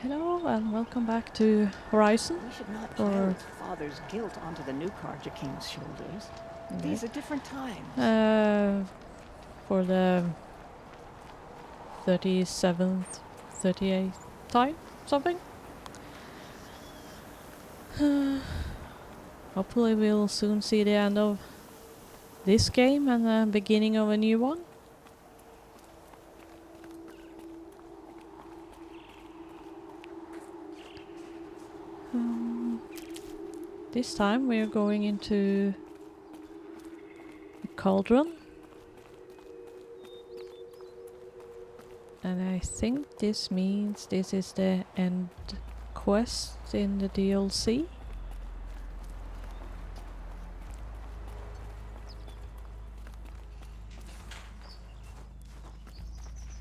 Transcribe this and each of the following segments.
Hello and welcome back to Horizon. We should not Or pile its father's guilt onto the new Karja King's shoulders. These are different times. For the 37th, 38th time, something. Hopefully we'll soon see the end of this game and the beginning of a new one. This time we're going into a cauldron. And I think this means this is the end quest in the DLC.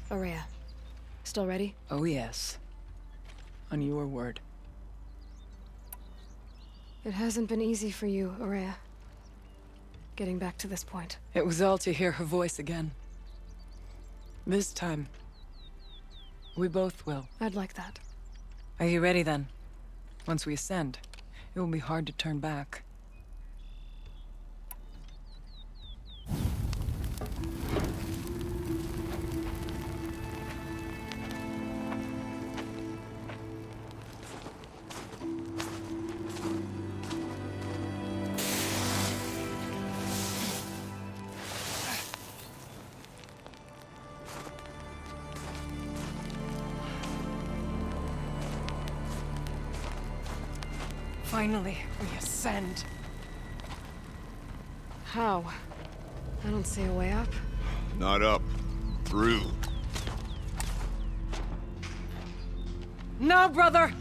Aurea, still ready? Oh yes. On your word. It hasn't been easy for you, Aurea. Getting back to this point. It was all to hear her voice again. This time, we both will. I'd like that. Are you ready then? Once we ascend, it will be hard to turn back. Finally, we ascend. How? I don't see a way up. Not up. Through. No, brother!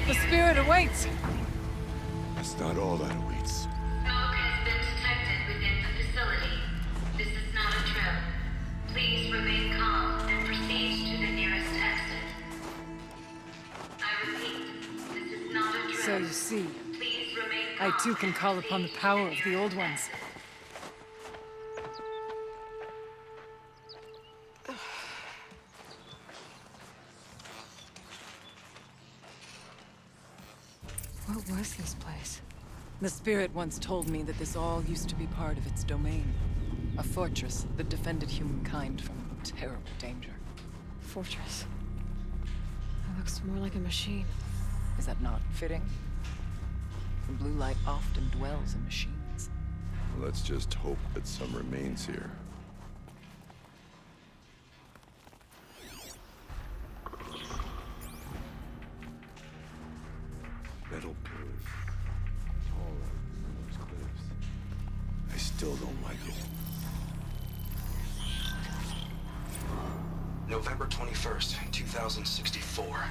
The spirit awaits! That's not all that awaits. Smoke has been detected within the facility. This is not a trip. Please remain calm and proceed to the nearest exit. I repeat, this is not a trip. So you see, Please remain calm. I too can and call upon the proceed power to of the old nearest ones. exit. What was this place? The spirit once told me that this all used to be part of its domain. A fortress that defended humankind from terrible danger. Fortress. That looks more like a machine. Is that not fitting? The blue light often dwells in machines. Let's just hope that some remains here. Metal pillars. Tall like those cliffs. I still don't like it. November 21st, 2064.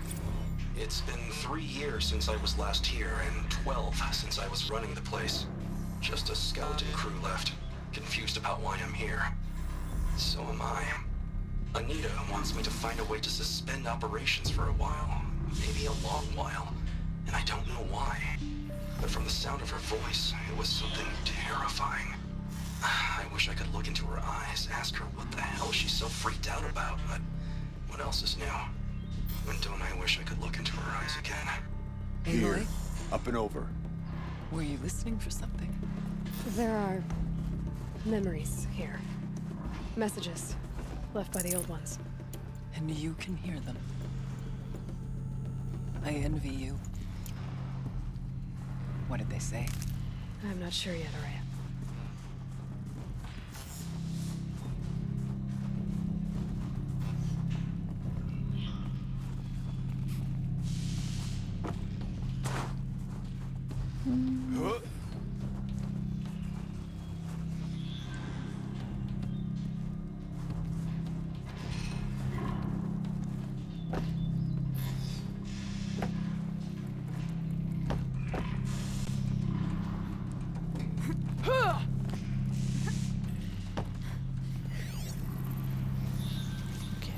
It's been 3 years since I was last here, and 12 since I was running the place. Just a skeleton crew left, confused about why I'm here. So am I. Anita wants me to find a way to suspend operations for a while, maybe a long while, and I don't know why. But from the sound of her voice, it was something terrifying. I wish I could look into her eyes, ask her what the hell she's so freaked out about, but what else is new? And don't I wish I could look into her eyes again? Here. Aloy, Up and over. were you listening for something? There are memories here. Messages left by the old ones. And you can hear them. I envy you. What did they say? I'm not sure yet, Aurea.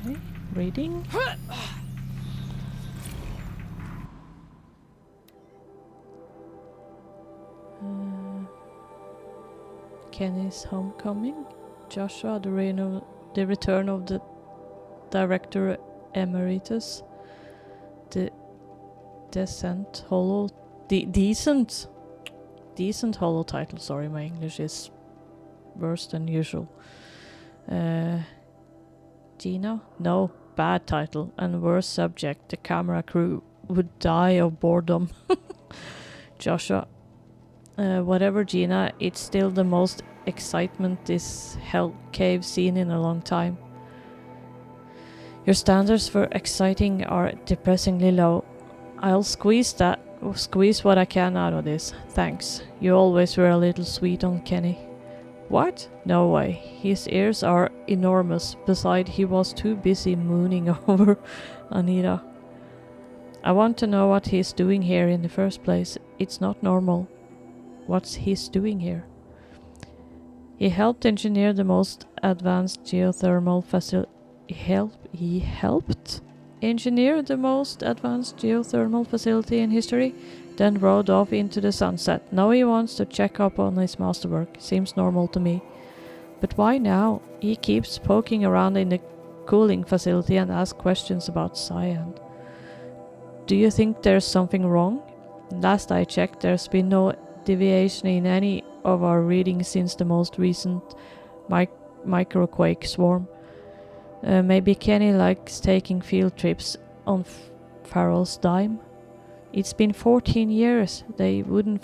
Okay, reading. Kenny's homecoming. Joshua, the return of the director emeritus. The decent holo title. Sorry, my English is worse than usual. Gina? No, bad title and worse subject. The camera crew would die of boredom. Joshua. Whatever, Gina, it's still the most excitement this hell cave seen in a long time. Your standards for exciting are depressingly low. I'll squeeze what I can out of this. Thanks. You always were a little sweet on Kenny. What? No way. His ears are enormous. Besides, he was too busy mooning over Anita. I want to know what he's doing here in the first place. It's not normal. What's he's doing here? He helped engineer the most advanced geothermal facility. He helped engineer the most advanced geothermal facility in history, then rode off into the sunset. Now he wants to check up on his masterwork. Seems normal to me. But why now? He keeps poking around in the cooling facility and asks questions about cyan. Do you think there's something wrong? Last I checked, there's been no deviation in any of our readings since the most recent microquake swarm. Maybe Kenny likes taking field trips on Farrell's dime. It's been 14 years. They would have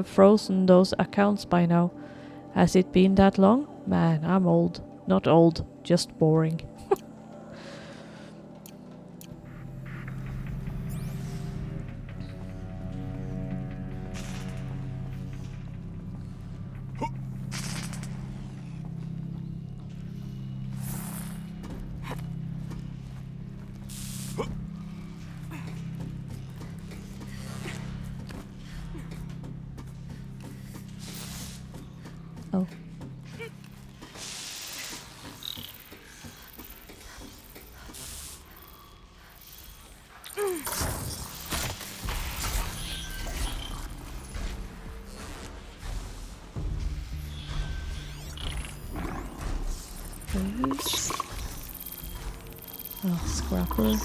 frozen those accounts by now. Has it been that long? Man, I'm old. Not old, just boring. Oh. Please. Oh, scrapper.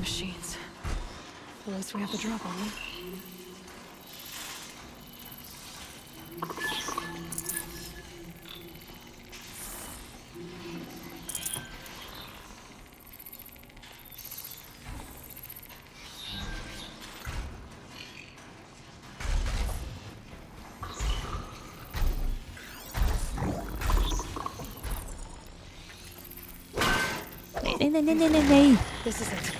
Machines. At least we have the drop on them. Nee. This is it.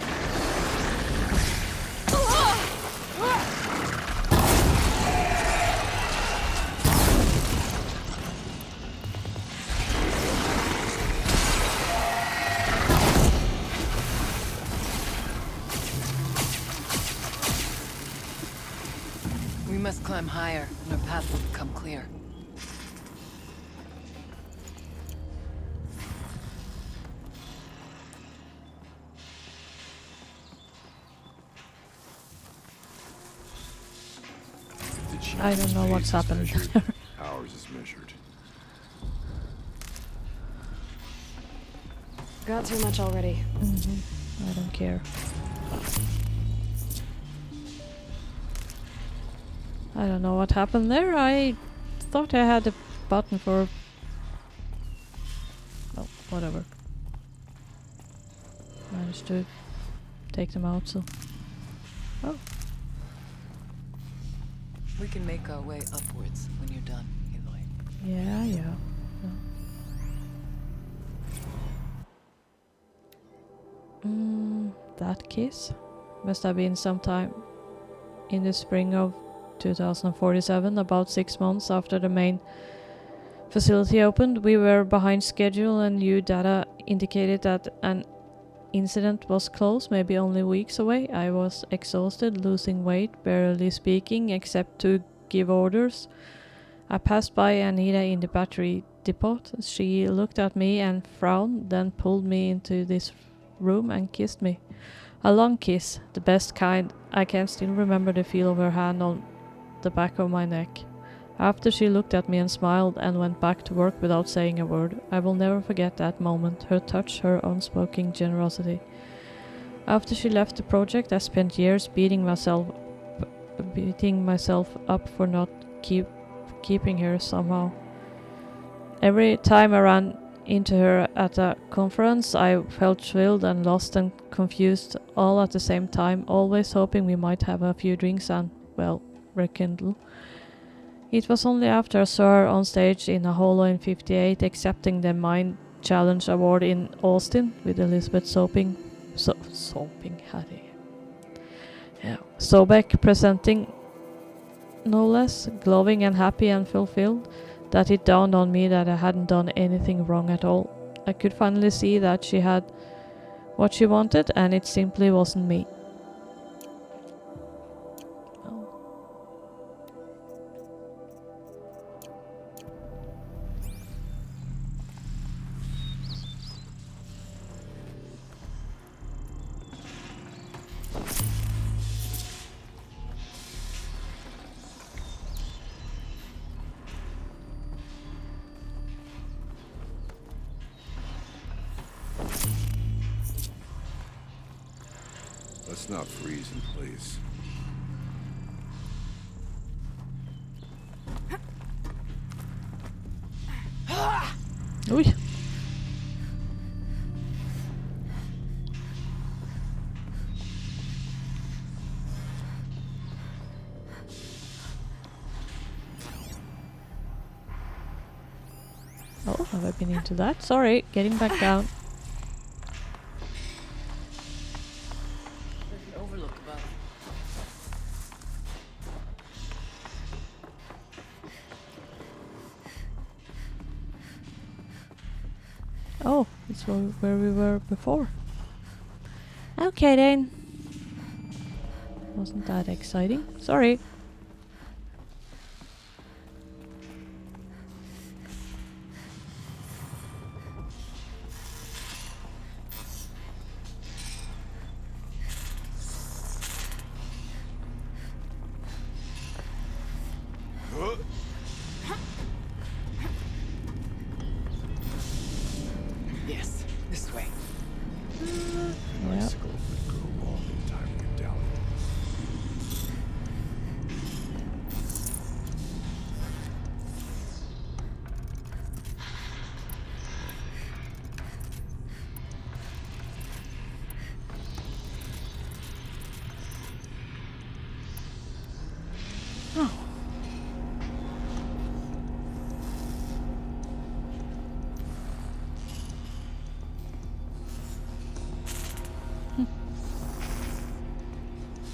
We must climb higher, and our path will become clear. I don't know what's happened. Ours is measured. Got too much already. I don't care. I don't know what happened there. I thought I had a button for... Oh, whatever. Managed to take them out, so... Oh. We can make our way upwards when you're done, Aloy. Yeah. that kiss. Must have been sometime in the spring of 2047, about 6 months after the main facility opened. We were behind schedule and new data indicated that an incident was close, maybe only weeks away. I was exhausted, losing weight, barely speaking except to give orders. I passed by Anita in the battery depot. She looked at me and frowned, then pulled me into this room and kissed me. A long kiss, the best kind. I can still remember the feel of her hand on the back of my neck. After she looked at me and smiled and went back to work without saying a word. I will never forget that moment, her touch, her unspoken generosity. After she left the project, I spent years beating myself up for not keeping her somehow. Every time I ran into her at a conference, I felt thrilled and lost and confused all at the same time, always hoping we might have a few drinks and, well, rekindle. It was only after I saw her on stage in a hollow in 58 accepting the Mind Challenge Award in Austin with Elizabeth Sobeck presenting, no less, glowing and happy and fulfilled, that it dawned on me that I hadn't done anything wrong at all. I could finally see that she had what she wanted and it simply wasn't me. Let's not freeze in place. Uy. Oh, have I been into that? Sorry, getting back down. There's an overlook above. Oh, it's where we were before. Okay then. Wasn't that exciting? Sorry. Yes, this way. Yep. Bicycle would go wrong in time to get down.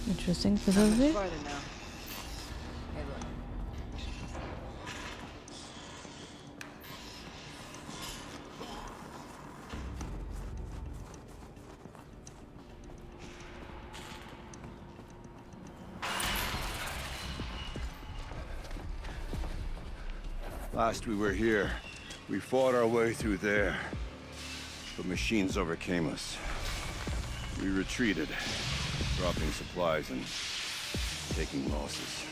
Interesting Not facility. much farther now. Hey, look. Last we were here, we fought our way through there. But machines overcame us. We retreated, dropping supplies and taking losses.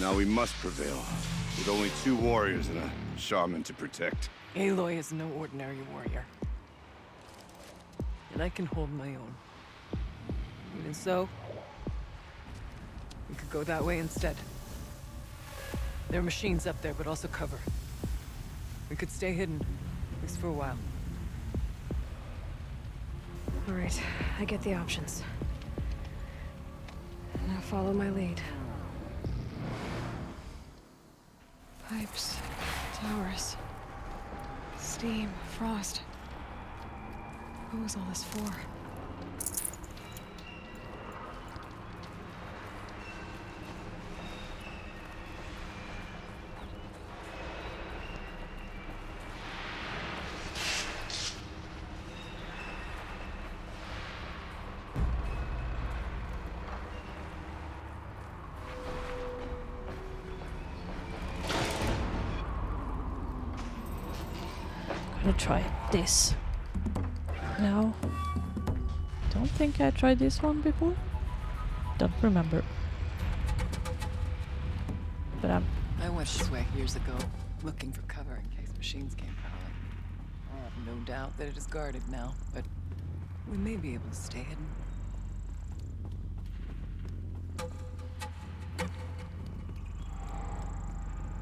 Now we must prevail, with only 2 warriors and a shaman to protect. Aloy is no ordinary warrior. And I can hold my own. Even so, we could go that way instead. There are machines up there, but also cover. We could stay hidden, at least for a while. All right, I get the options. Now follow my lead. Pipes, towers, steam, frost. What was all this for? Gonna try this. No. Don't think I tried this one before. Don't remember. But I went this way years ago, looking for cover in case machines came prowling. I have no doubt that it is guarded now, but we may be able to stay hidden.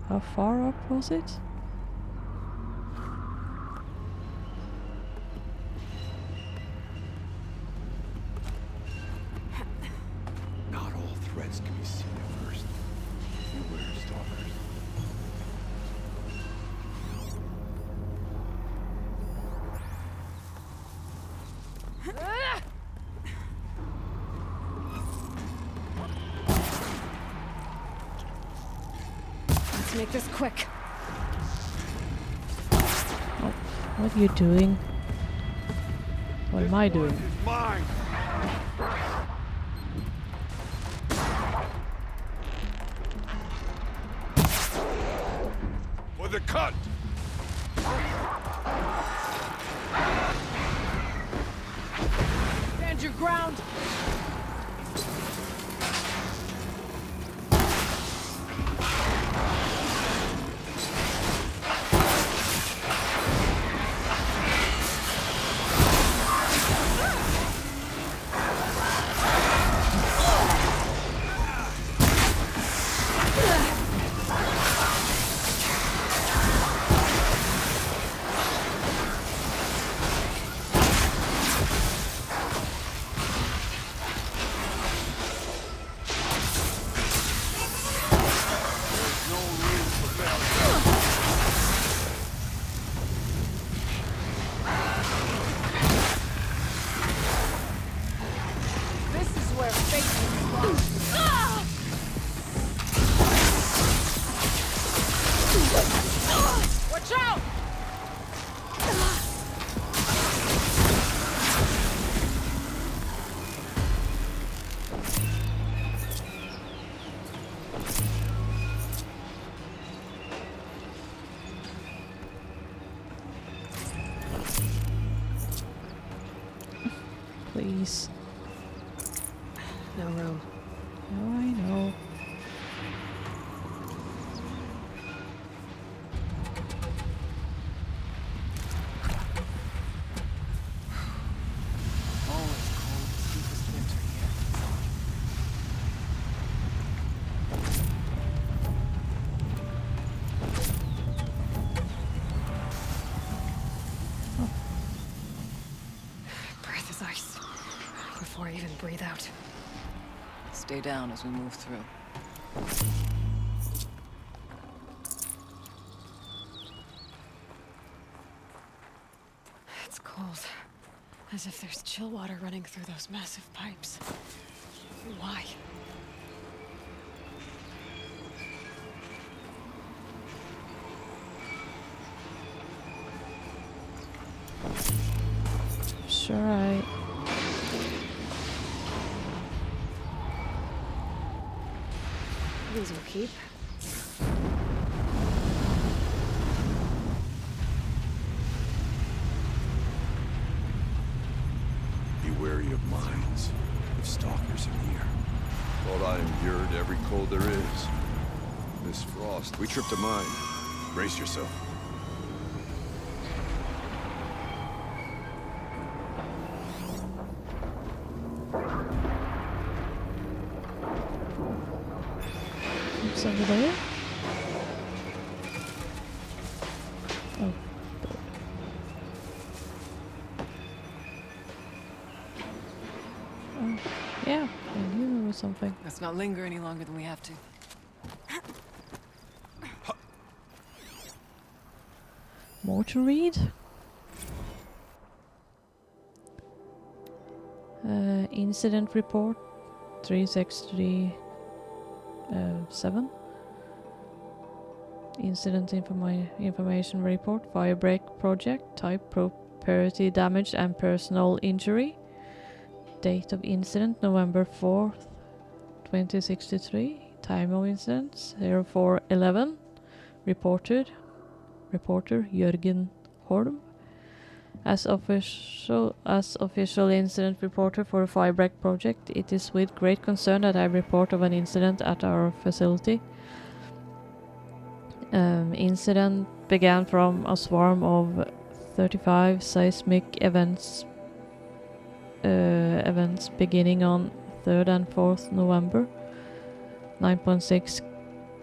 how far up was it? Not all threats can be seen at first. Beware, stalkers. Let's make this quick. Oh, what are you doing? What am I doing? It's mine! For the cut! Stand your ground! This is where fate is from. Watch out! Please. No room. No, I know. Always cold, deepest winter here. Breath is ice. Before I even breathe out. Stay down as we move through. It's cold. As if there's chill water running through those massive pipes. Why? Sure, I... These will keep. Be wary of mines, if stalkers are near. Thought I endured every cold there is. This frost, we tripped a mine. Brace yourself. It's over there? Oh. Oh, yeah, I knew there was something. Let's not linger any longer than we have to. More to read? Incident report 3637. Incident information report, firebreak project, type property damage and personal injury. Date of incident November 4th, 2063. Time of incident 0411. Reporter Jørgen Holm. As official incident reporter for the firebreak project, it is with great concern that I report of an incident at our facility. Incident began from a swarm of 35 seismic events beginning on 3rd and 4th November. 9.6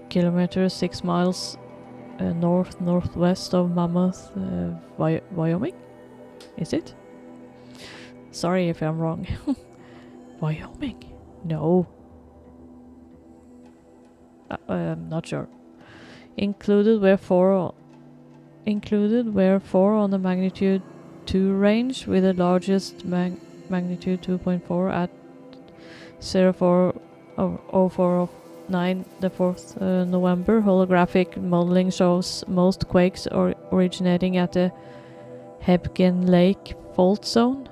kilometers, 6 miles northwest of Mammoth, Wyoming. Is it? Sorry if I'm wrong. Wyoming? No. I'm not sure. Included were four on the magnitude 2 range, with the largest magnitude 2.4 at 0409 the 4th November. Holographic modeling shows most quakes originating at the Hebgen Lake fault zone.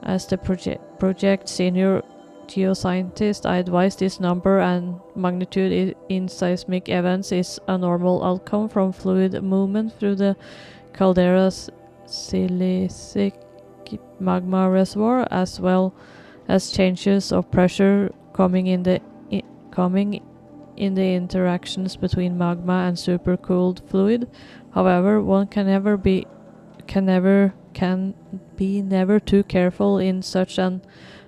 As the project senior geoscientist, I advise this number and magnitude in seismic events is a normal outcome from fluid movement through the caldera's silicic magma reservoir, as well as changes of pressure coming in the interactions between magma and supercooled fluid. However, one can never be too careful in such an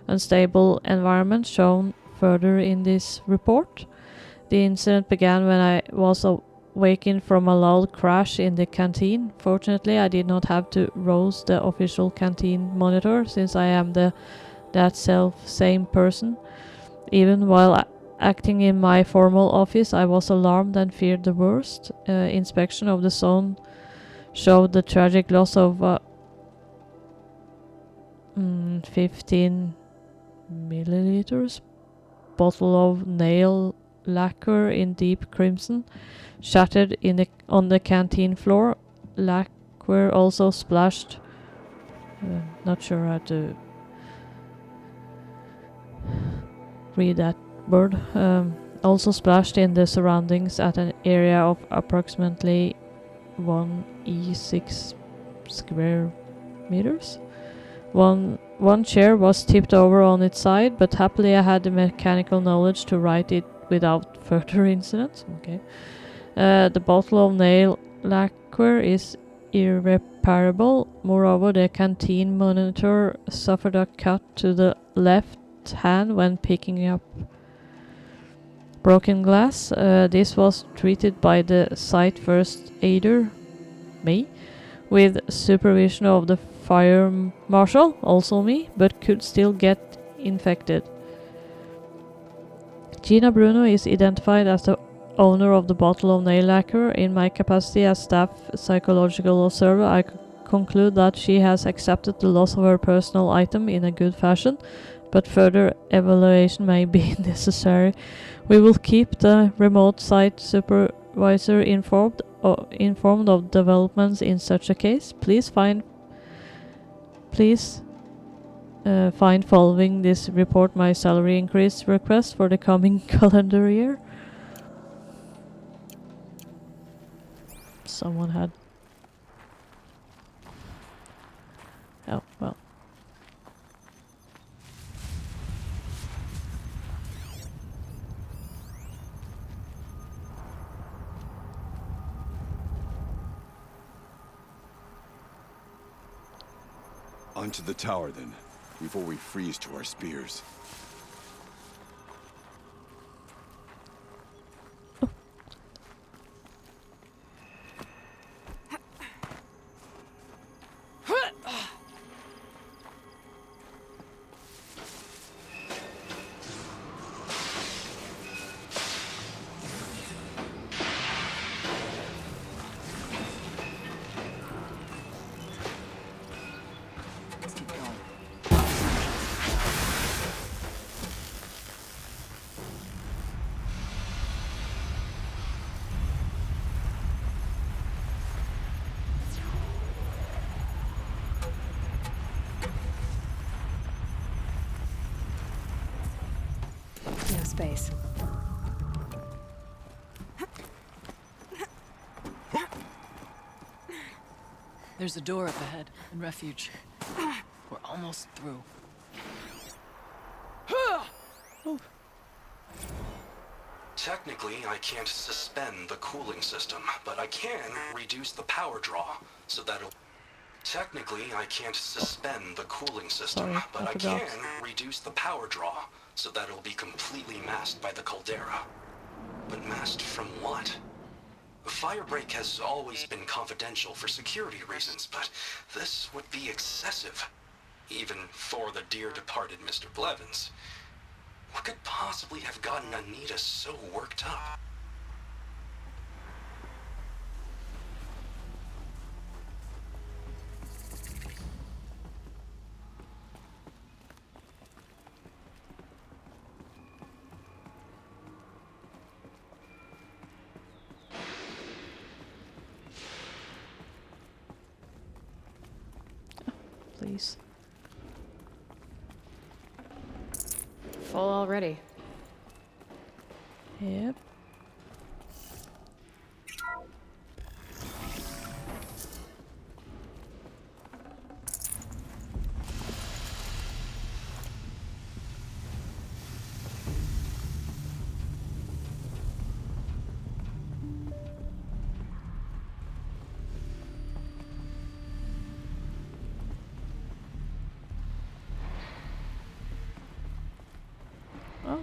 unstable environment, shown further in this report. The incident began when I was awakened from a loud crash in the canteen. Fortunately, I did not have to rouse the official canteen monitor, since I am that same person. Even while acting in my formal office, I was alarmed and feared the worst. Inspection of the zone showed the tragic loss of 15 milliliters bottle of nail lacquer in deep crimson shattered on the canteen floor. Lacquer also splashed. Not sure how to read that word. Also splashed in the surroundings at an area of approximately 1e6 square meters. One chair was tipped over on its side, but happily I had the mechanical knowledge to right it without further incident. Okay. The bottle of nail lacquer is irreparable. Moreover, the canteen monitor suffered a cut to the left hand when picking up broken glass. This was treated by the site first aider, me, with supervision of the fire marshal, also me, but could still get infected. Gina Bruno is identified as the owner of the bottle of nail lacquer. In my capacity as staff psychological observer, I conclude that she has accepted the loss of her personal item in a good fashion, but further evaluation may be necessary. We will keep the remote site supervisor informed of developments in such a case. Please find following this report my salary increase request for the coming calendar year. Someone had... Oh, well. Onto the tower, then, before we freeze to our spears. Let's keep going. space. There's a door up ahead in refuge. We're almost through. Technically, I can't suspend the cooling system, but I can reduce the power draw, so that'll... Technically, I can't suspend the cooling system, Sorry, but I I forgot. can reduce the power draw, so that it'll be completely masked by the caldera. But masked from what? Firebreak has always been confidential for security reasons, but this would be excessive. Even for the dear departed Mr. Blevins. What could possibly have gotten Anita so worked up? Please. Full already. Yep. Oh.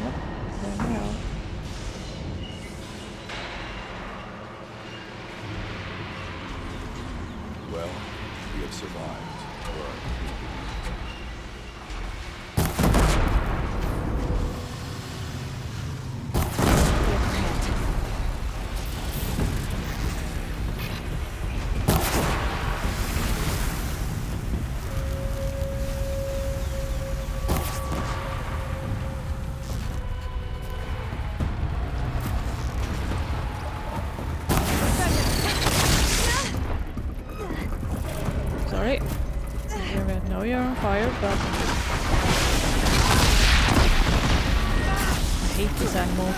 Yep, there we are. Well, we have survived. Sorry. Know you're on fire, but I hate this animal.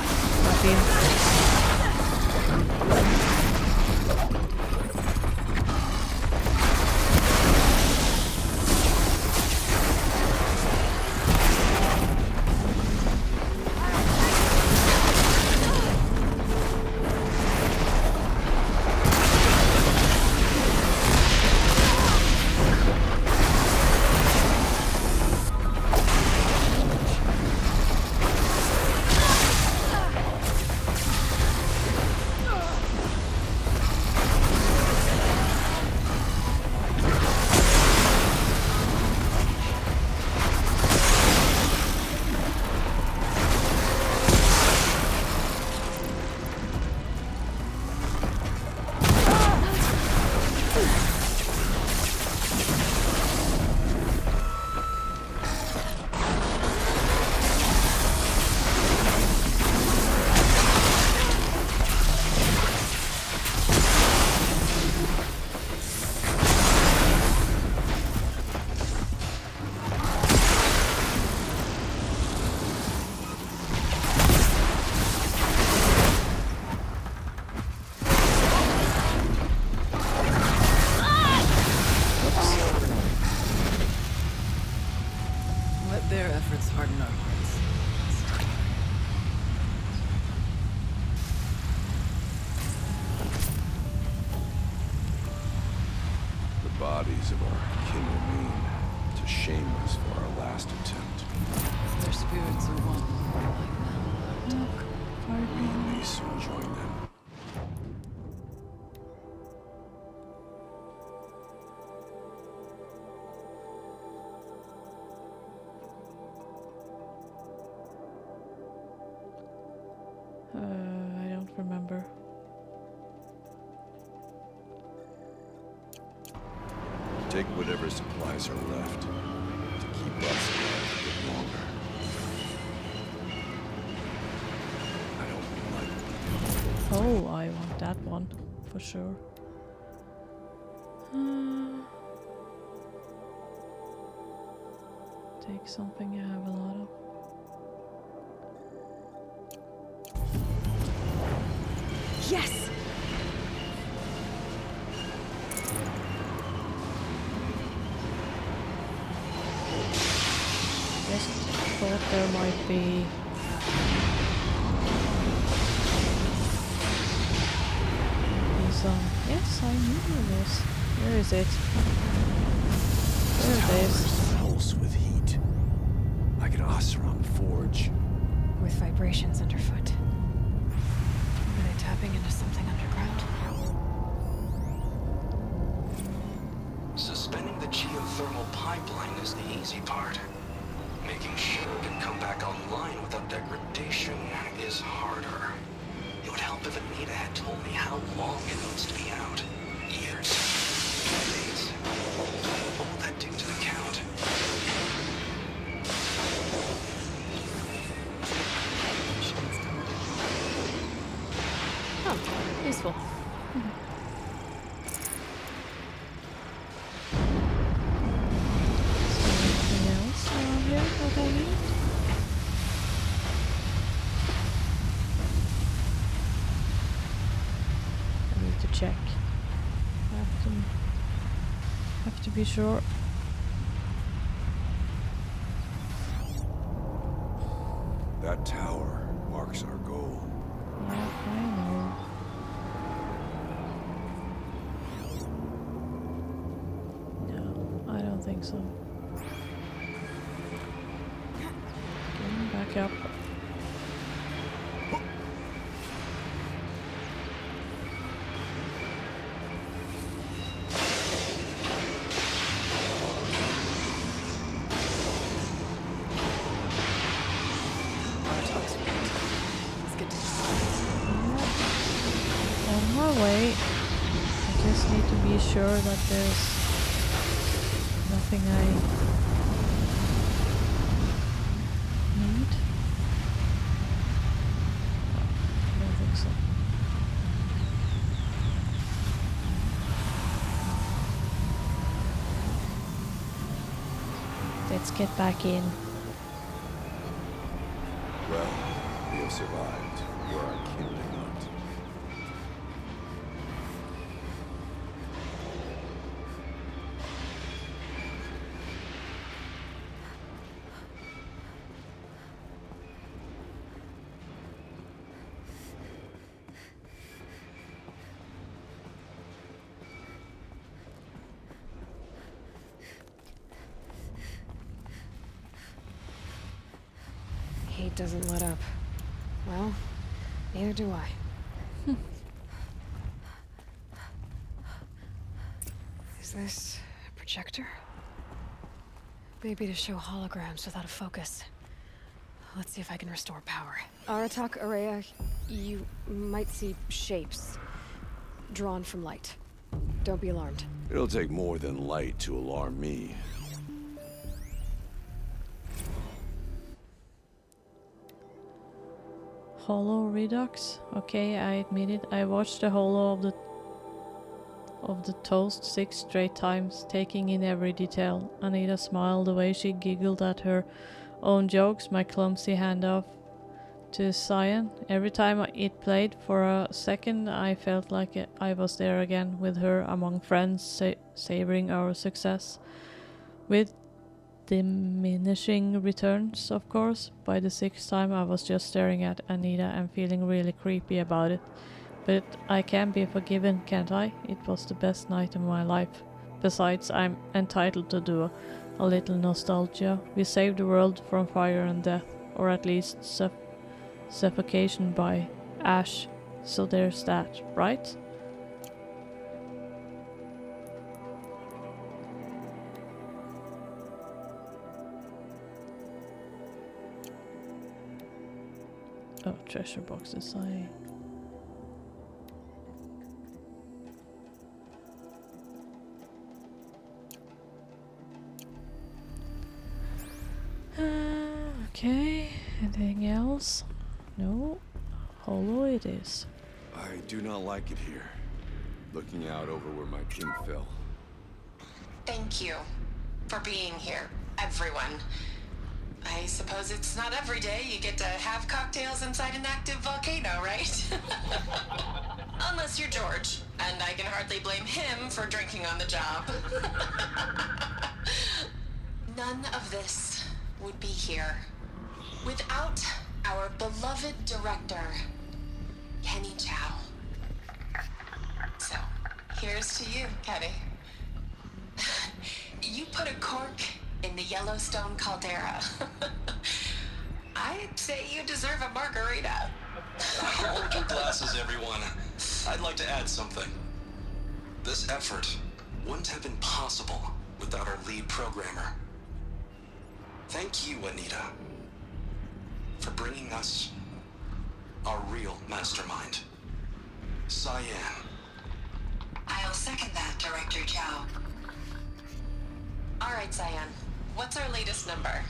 Let their efforts harden our hearts. The bodies of our kin remain to shame us for our last attempt. Their spirits are one. Like now, our talk. We may soon join them. I don't remember. Take whatever supplies are left. bus arrived a bit longer. I don't like it. Oh, I want that one for sure. Take something I have a lot of. Yes! Just thought there might be some. Yes, I knew this. Where is it? There it is. Pulse with heat. Like an Osram forge. With vibrations underfoot. Are they tapping into something underground? Suspending the geothermal pipeline is the easy part. Making sure it can come back online without degradation is harder. It would help if Anita had told me how long it needs to be out. Years. Decades. What will that do to the count? Oh, useful. Anything else around here that I need? I need to check. Have to be sure. That tower marks our goal. Yeah, I know. No, I don't think so. Getting back up. Let's get to On my way. I just need to be sure that there's nothing I need. I don't think so. Let's get back in. Well, we have survived. We're our kindling hunt. Heat doesn't let up. Well, neither do I. Is this a projector? Maybe to show holograms without a focus. Let's see if I can restore power. Aratak, Araya, you might see shapes drawn from light. Don't be alarmed. It'll take more than light to alarm me. Hollow Redux? Okay, I admit it. I watched the hollow of the toast 6 straight times, taking in every detail. Anita smiled the way she giggled at her own jokes, my clumsy handoff to Cyan. Every time it played for a second, I felt like I was there again with her among friends, savoring our success. With diminishing returns, of course. By the 6th time, I was just staring at Anita and feeling really creepy about it. But I can be forgiven, can't I? It was the best night of my life. Besides, I'm entitled to do a little nostalgia. We saved the world from fire and death, or at least suffocation by ash. So there's that, right? Oh, treasure boxes, Okay, anything else? No. Hollow it is. I do not like it here. Looking out over where my king fell. Thank you for being here, everyone. I suppose it's not every day you get to have cocktails inside an active volcano, right? Unless you're George, and I can hardly blame him for drinking on the job. None of this would be here without our beloved director, Kenny Chow. So, here's to you, Kenny. You put a cork in the Yellowstone caldera. I'd say you deserve a margarita. Hold your glasses, everyone. I'd like to add something. This effort wouldn't have been possible without our lead programmer. Thank you, Anita, for bringing us our real mastermind, Cyan. I'll second that, Director Chow. All right, Cyan. What's our latest number?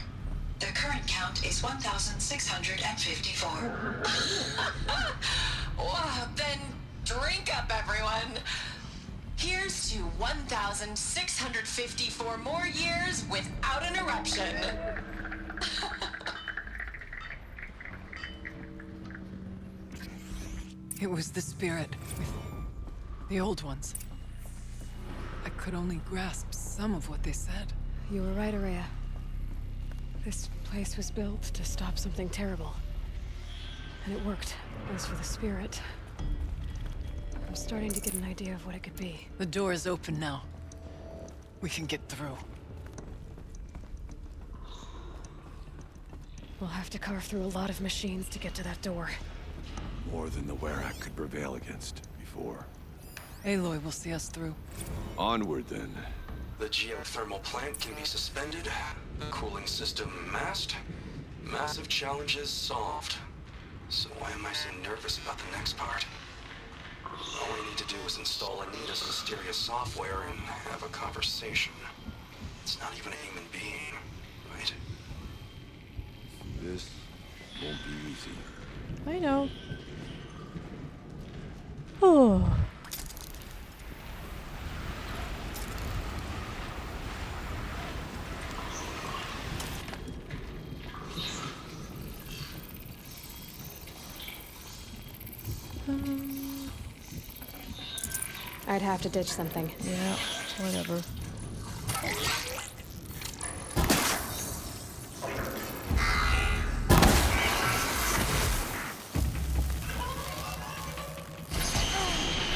The current count is 1,654. Well, then drink up, everyone. Here's to 1,654 more years without an eruption. It was the spirit with the old ones. I could only grasp some of what they said. You were right, Araya. This place was built to stop something terrible. And it worked. As for the spirit, I'm starting to get an idea of what it could be. The door is open now. We can get through. We'll have to carve through a lot of machines to get to that door. More than the Werak could prevail against before. Aloy will see us through. Onward, then. The geothermal plant can be suspended, the cooling system masked, massive challenges solved. So why am I so nervous about the next part? All we need to do is install Anita's mysterious software and have a conversation. It's not even a human being, right? This won't be easy. I know. Oh. I'd have to ditch something. Yeah, whatever.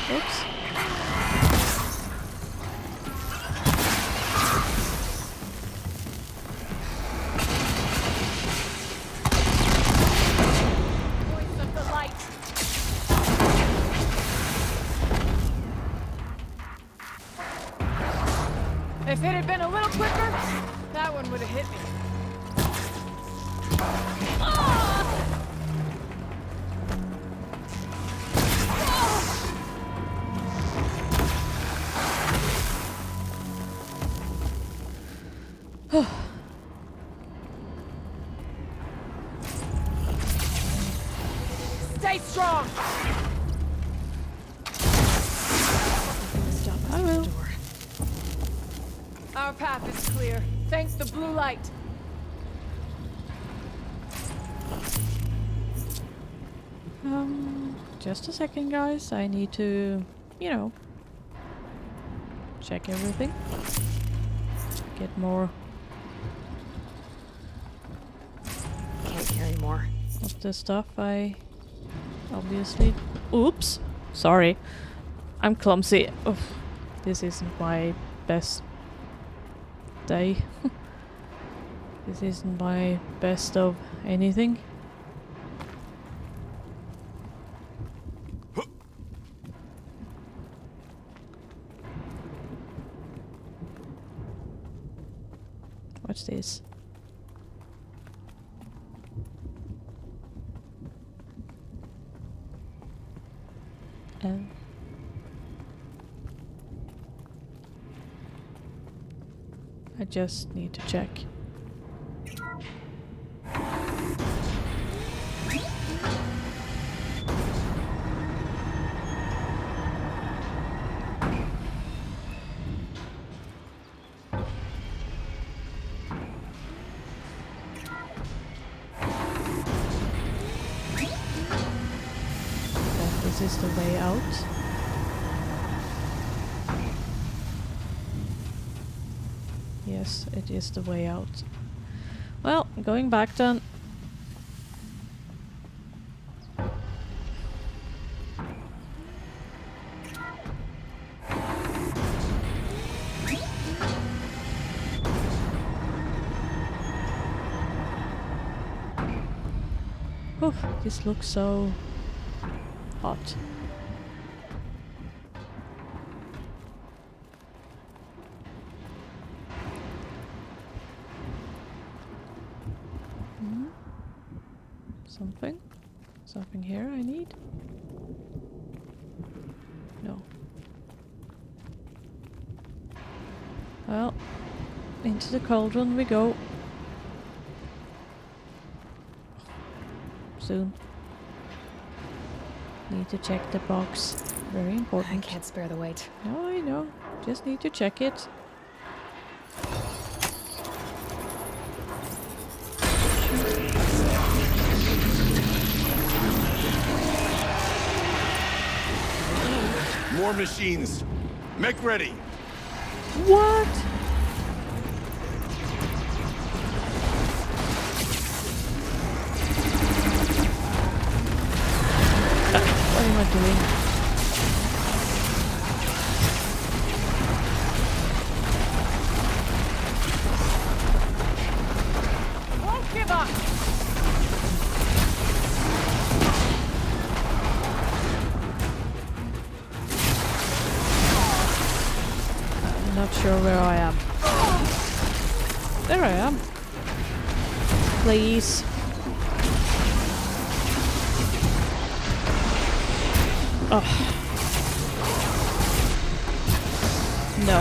Oops. Voice of the light. If it had been a little quicker, that one would have hit me. Stay strong! Stop us I at will. the door. Our path is clear, thanks to blue light. Just a second, guys. I need to, you know, check everything. Get more Can't carry more. of the stuff I obviously... Oops! Sorry. I'm clumsy. Oof. This isn't my best day. This isn't my best of anything. What's this? I just need to check. is the way out. Yes, it is the way out. Well, going back then. Oof, this looks so hot. Something? Something here I need? No. Well, into the cauldron we go. Soon. Need to check the box. Very I important. can't spare the weight. No, I know. Just need to check it. More machines. Make ready. What? What am I doing? Won't give up! I'm not sure where I am. There I am. Please. Oh. No.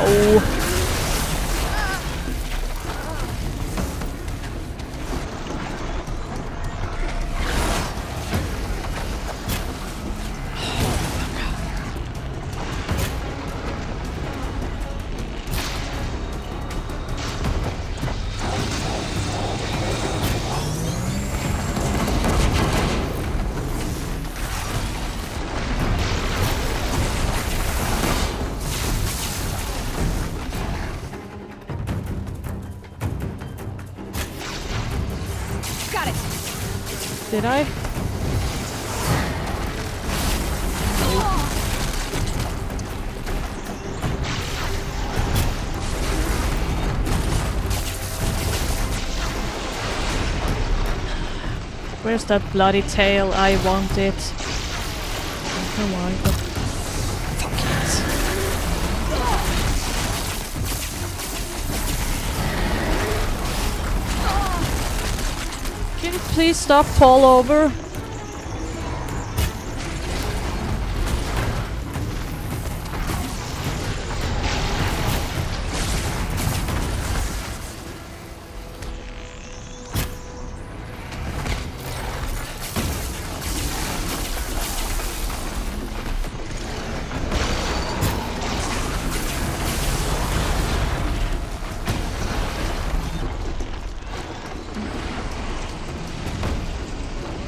Got it! Did I? Where's that bloody tail? I want it. I don't know why, but fuck it. Can you please stop fall over?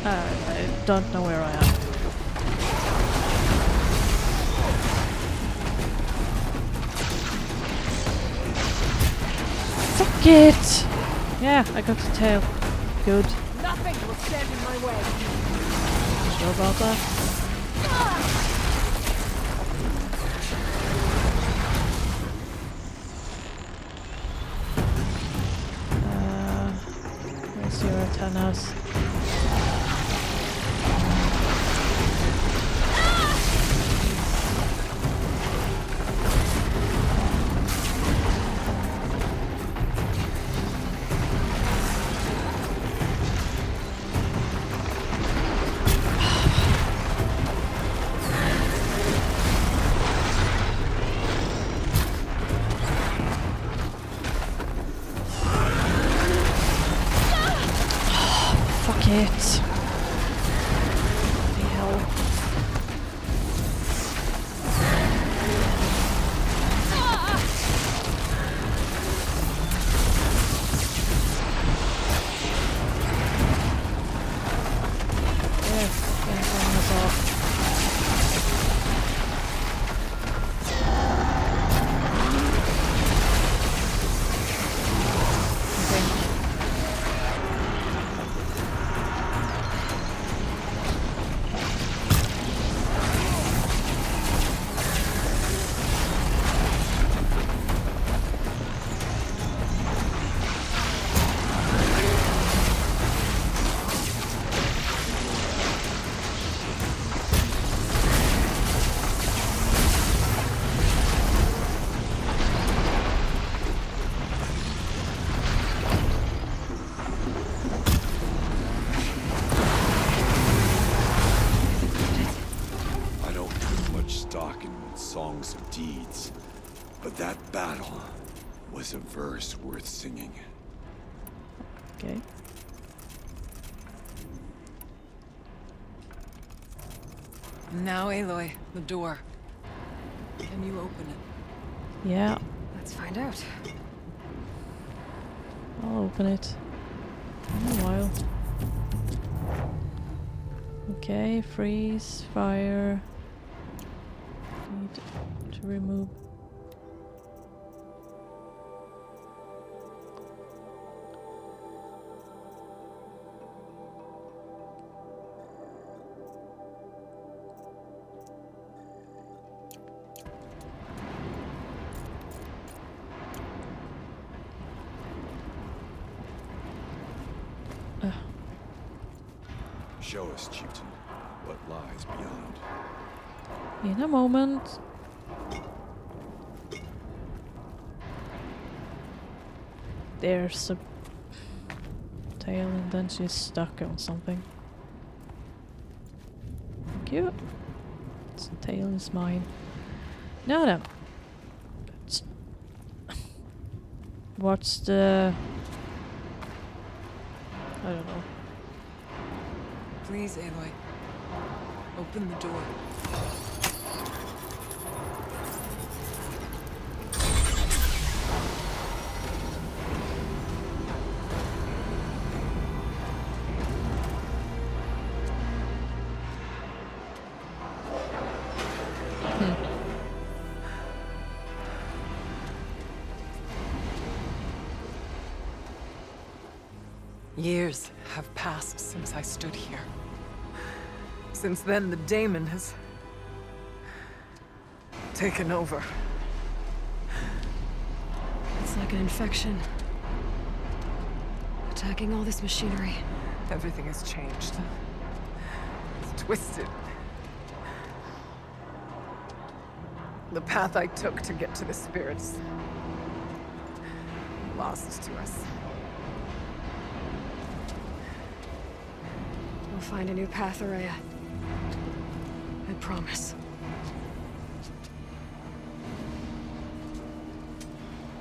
I don't know where I am. Fuck it! Yeah, I got the tail. Good. Nothing will stand in my way. Sure about that? Where's your antennas? Fuck it. Bloody hell. There, turn this off. battle was a verse worth singing. Okay. Now, Aloy, the door. Can you open it? Yeah, Let's find out. I'll open it. In a while. Okay, freeze, fire. Need to remove. Show us, Chieftain, what lies beyond. In a moment. There's a tail and then she's stuck on something. Thank you. This tail is mine. Now then. Let's what's the... I don't know. Please, Aloy. Open the door. Years have passed since I stood here. Since then, the daemon has taken over. It's like an infection. Attacking all this machinery. Everything has changed. It's twisted. The path I took to get to the spirits... lost to us. We'll find a new path, Araya. I promise.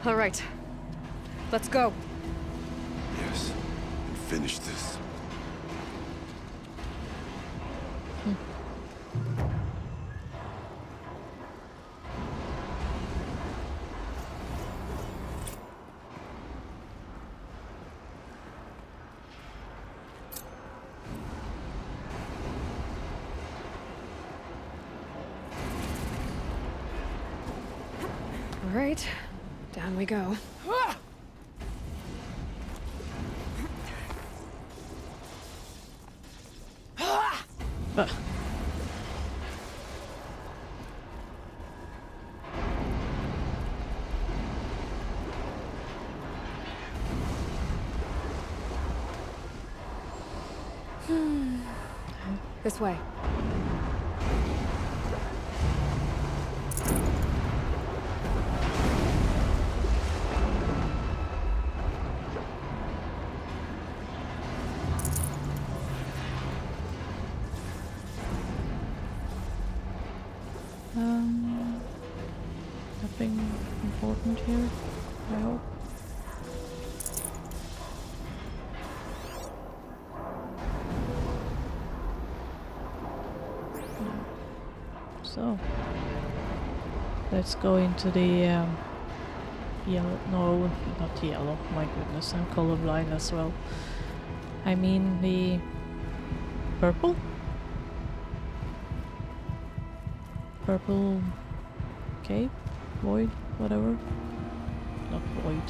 All right. Let's go. Yes, and finish this. All right. Down we go. Ugh. This way. Nothing important here, I hope. No. So, let's go into the yellow. No, not yellow. My goodness, I'm colorblind as well. I mean the purple? Purple cave? Void? Whatever. Not void.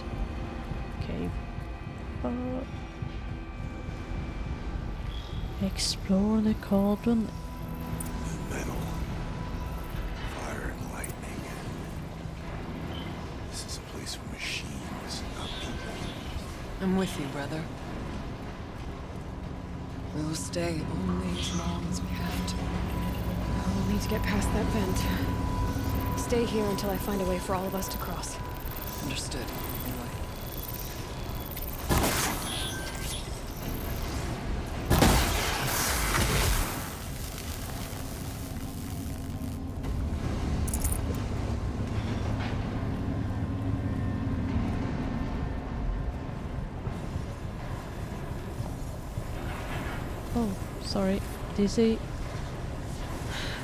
Cave. Explore the cauldron. The metal. Fire and lightning. This is a place for machines, not people. I'm with you, brother. We will stay only as long as we have to. We'll need to get past that vent. Stay here until I find a way for all of us to cross. Understood, Aloy. Sorry, dizzy.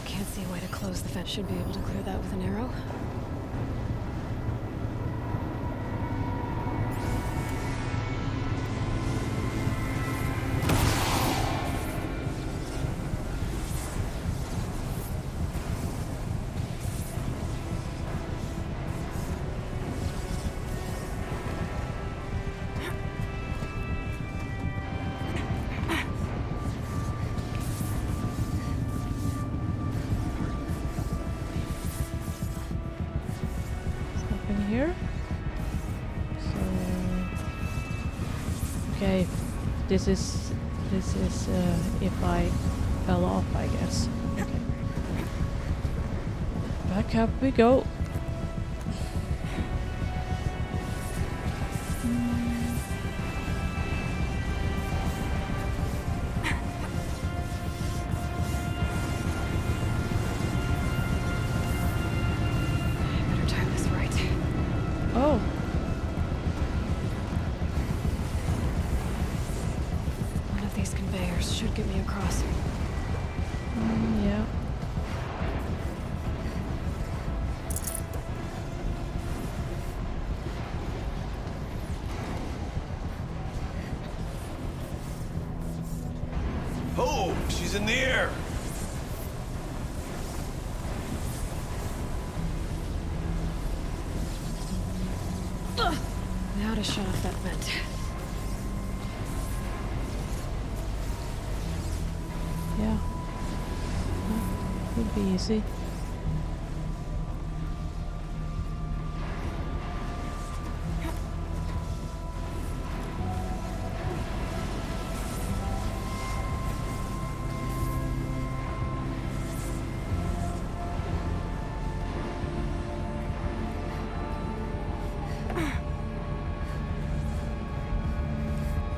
Can't see a way to close the fence. Should be able to clear that with an arrow. Nothing here. So okay, this is if I fell off, I guess. Okay. Back up we go. Better time this right. Oh, One of these conveyors should get me across. yeah. Oh, she's in the air. Now to shut off that vent. Yeah. Would be easy.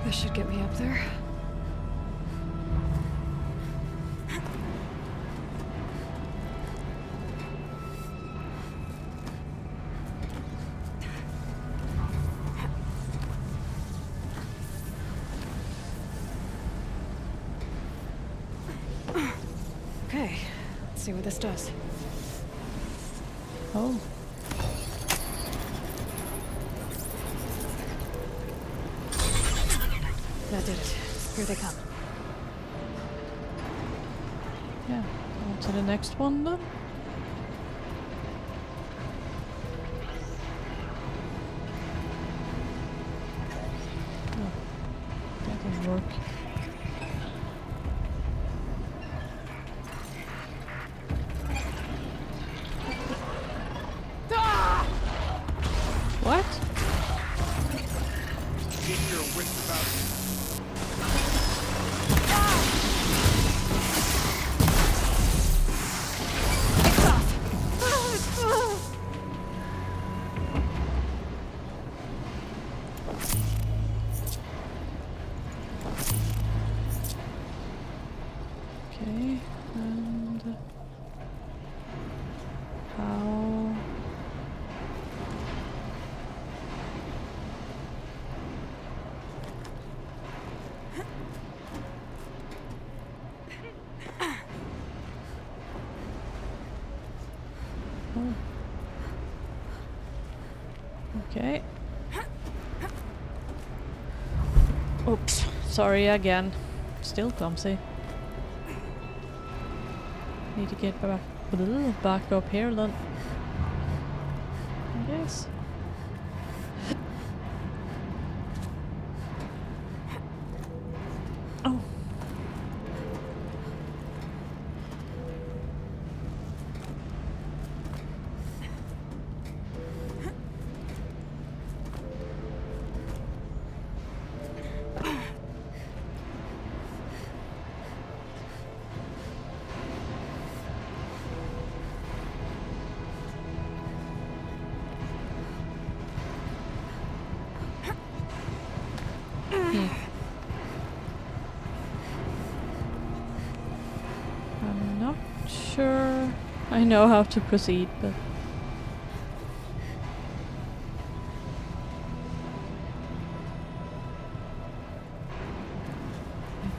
This should get me up there. Okay, let's see what this does. Oh, That did it. Here they come. yeah. On to the next one then. Oh, that didn't work. What? Keep your wits about you. Okay, and how? Oh. Okay. Oops, sorry again. Still clumsy. Need to get back up here then. I guess. Oh. I'm not sure I know how to proceed, but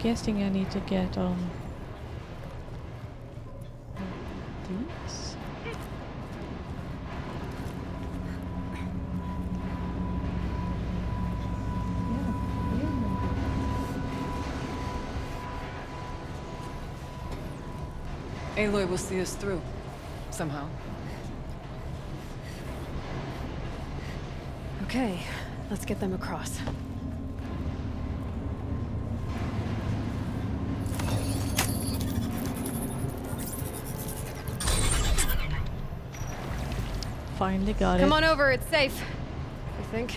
guessing I need to get on these. Aloy will see us through. Somehow. Okay, let's get them across. Finally got it. Come on over, it's safe. I think.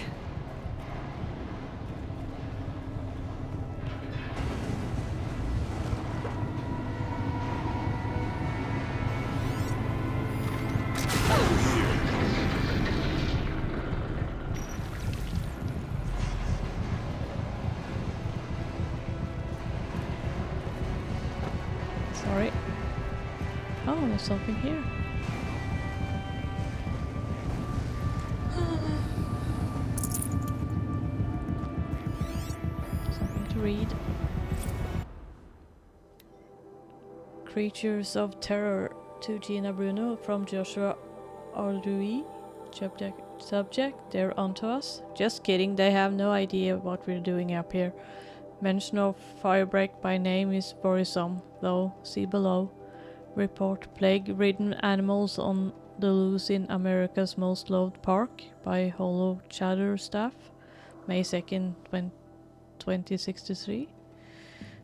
Sorry. Oh, there's something here. Something to read. Creatures of Terror to Gina Bruno from Joshua Ardui. Subject, they're onto us. Just kidding, they have no idea what we're doing up here. Mention of Firebreak by name is worrisome, though. See below. Report plague-ridden animals on the loose in America's most loved park by Hollow Chatter staff. May 2nd, 2063.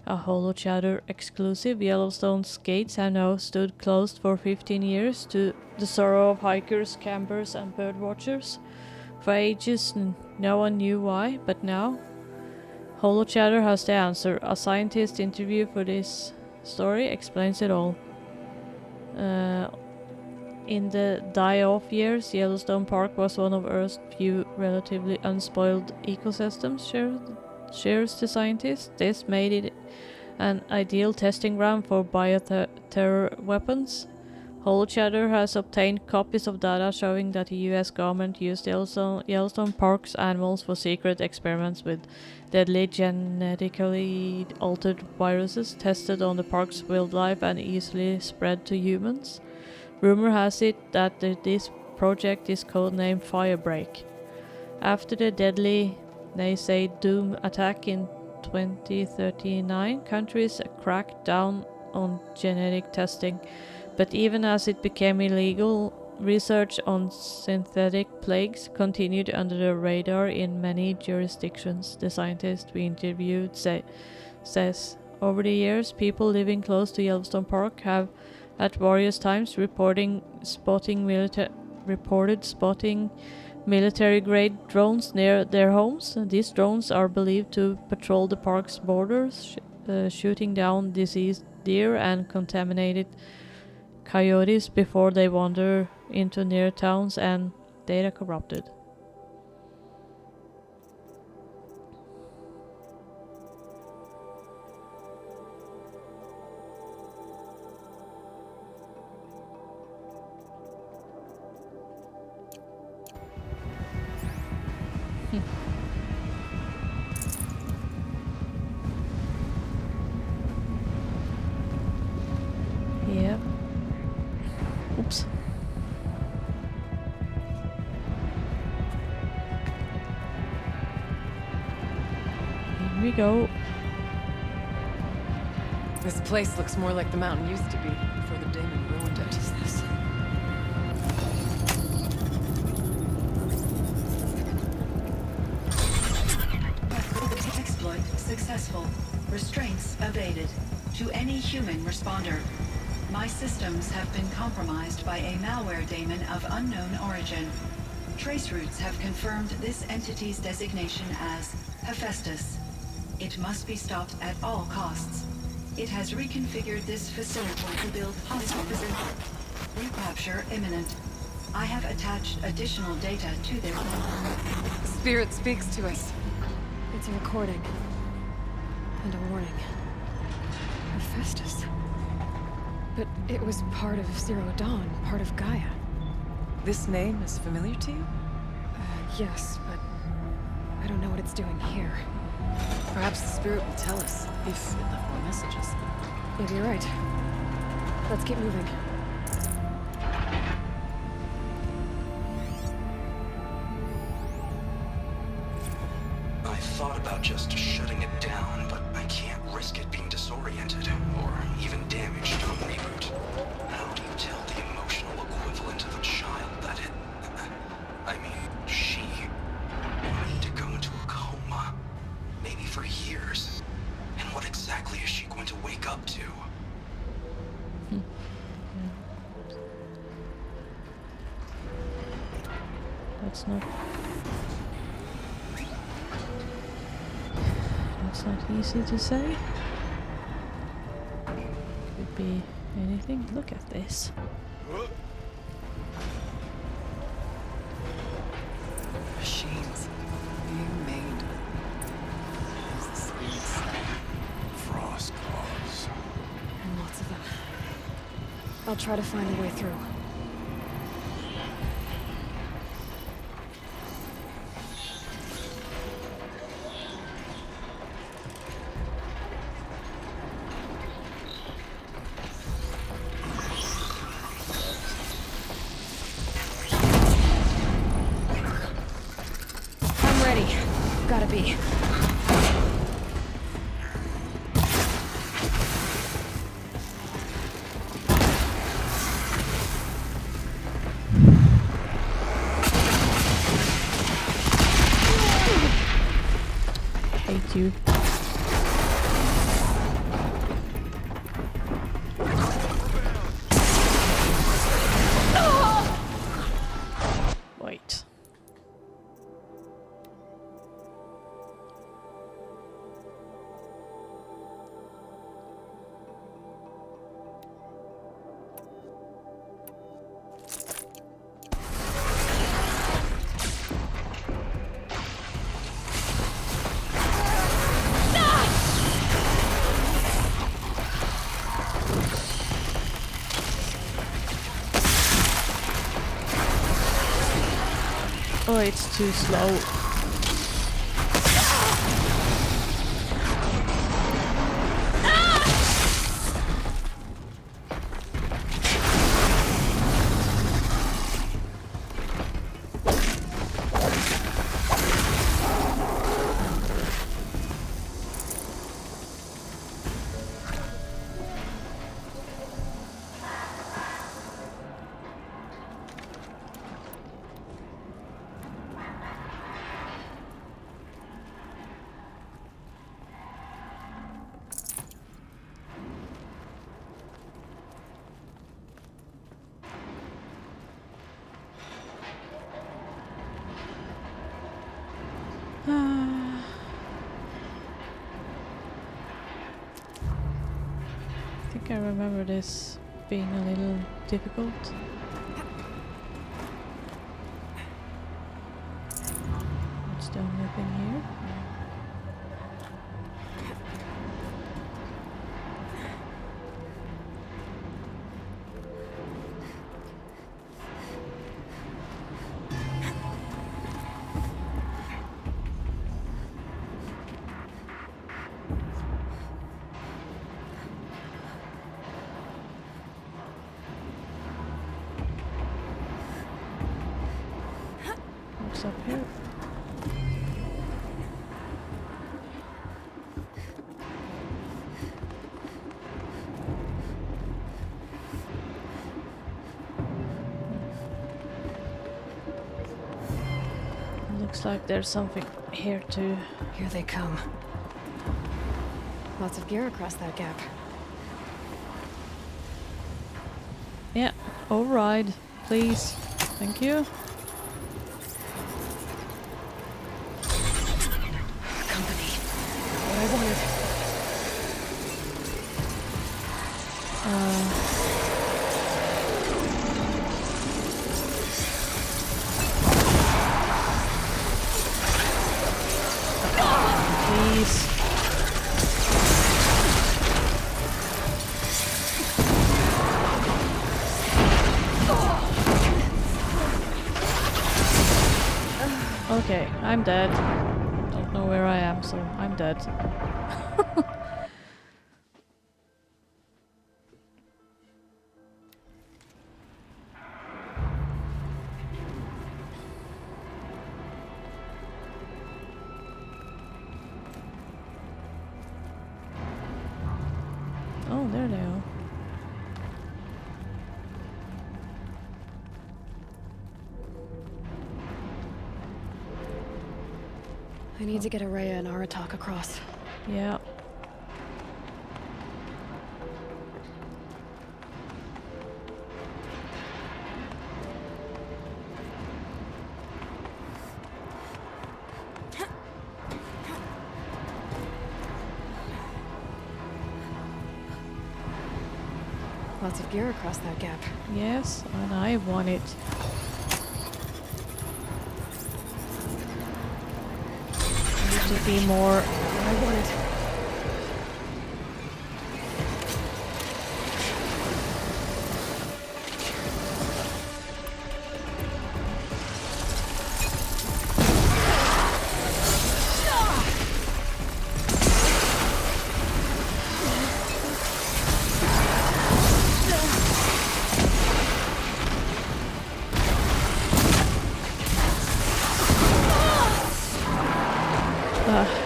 A Hollow Chatter exclusive. Yellowstone's gates have now stood closed for 15 years to the sorrow of hikers, campers and birdwatchers. For ages no one knew why, but now Hollow Chatter has the answer. A scientist interview for this story explains it all. In the die-off years, Yellowstone Park was one of Earth's few relatively unspoiled ecosystems, shares the scientist. This made it an ideal testing ground for bioterror weapons. Hollow Chatter has obtained copies of data showing that the US government used Yellowstone Park's animals for secret experiments with deadly genetically altered viruses tested on the park's wildlife and easily spread to humans. Rumor has it that this project is codenamed Firebreak. After the deadly, they say, Doom attack in 2039, countries cracked down on genetic testing. But even as it became illegal, research on synthetic plagues continued under the radar in many jurisdictions, the scientist we interviewed says. Over the years, people living close to Yellowstone Park have at various times reported spotting military-grade drones near their homes. These drones are believed to patrol the park's borders, shooting down diseased deer and contaminated coyotes before they wander into near towns and data corrupted. Yep. Oops. Here we go. This place looks more like the mountain used to be before the Daemon ruined it. What is this? Exploit successful. Restraints evaded. To any human responder. My systems have been compromised by a malware daemon of unknown origin. Trace routes have confirmed this entity's designation as Hephaestus. It must be stopped at all costs. It has reconfigured this facility to build hospitals. Recapture imminent. I have attached additional data to their... Spirit speaks to us. It's a recording. And a warning. Hephaestus. But it was part of Zero Dawn, part of Gaia. This name is familiar to you? Yes, but I don't know what it's doing here. Perhaps the spirit will tell us if it left more messages. Maybe you're right. Let's keep moving. I thought about just shutting it down, but I can't risk it being disoriented or even damaged on reboot. How do you tell the emotional equivalent of a child that she will need to go into a coma, maybe for years? And what exactly is she going to wake up to? That's not easy to say. Could be anything. Look at this. Machines being made. As the spirits say. Frost claws. And lots of them. I'll try to find a way through. I'm ready. Gotta be. Hate you. Wait. Oh, it's too slow. I think I remember this being a little difficult. What's the only thing here? What's up here? Looks like there's something here too. Here they come. Lots of gear across that gap. Yeah, override, please. Thank you. Company. What I wanted. Please. Okay, I'm dead. Don't know where I am, so I'm dead. Oh, there they are. I need to get Araya and Aratak across. Yeah. Lots of gear across that gap. Yes, and I want it. Need to be more. I want it.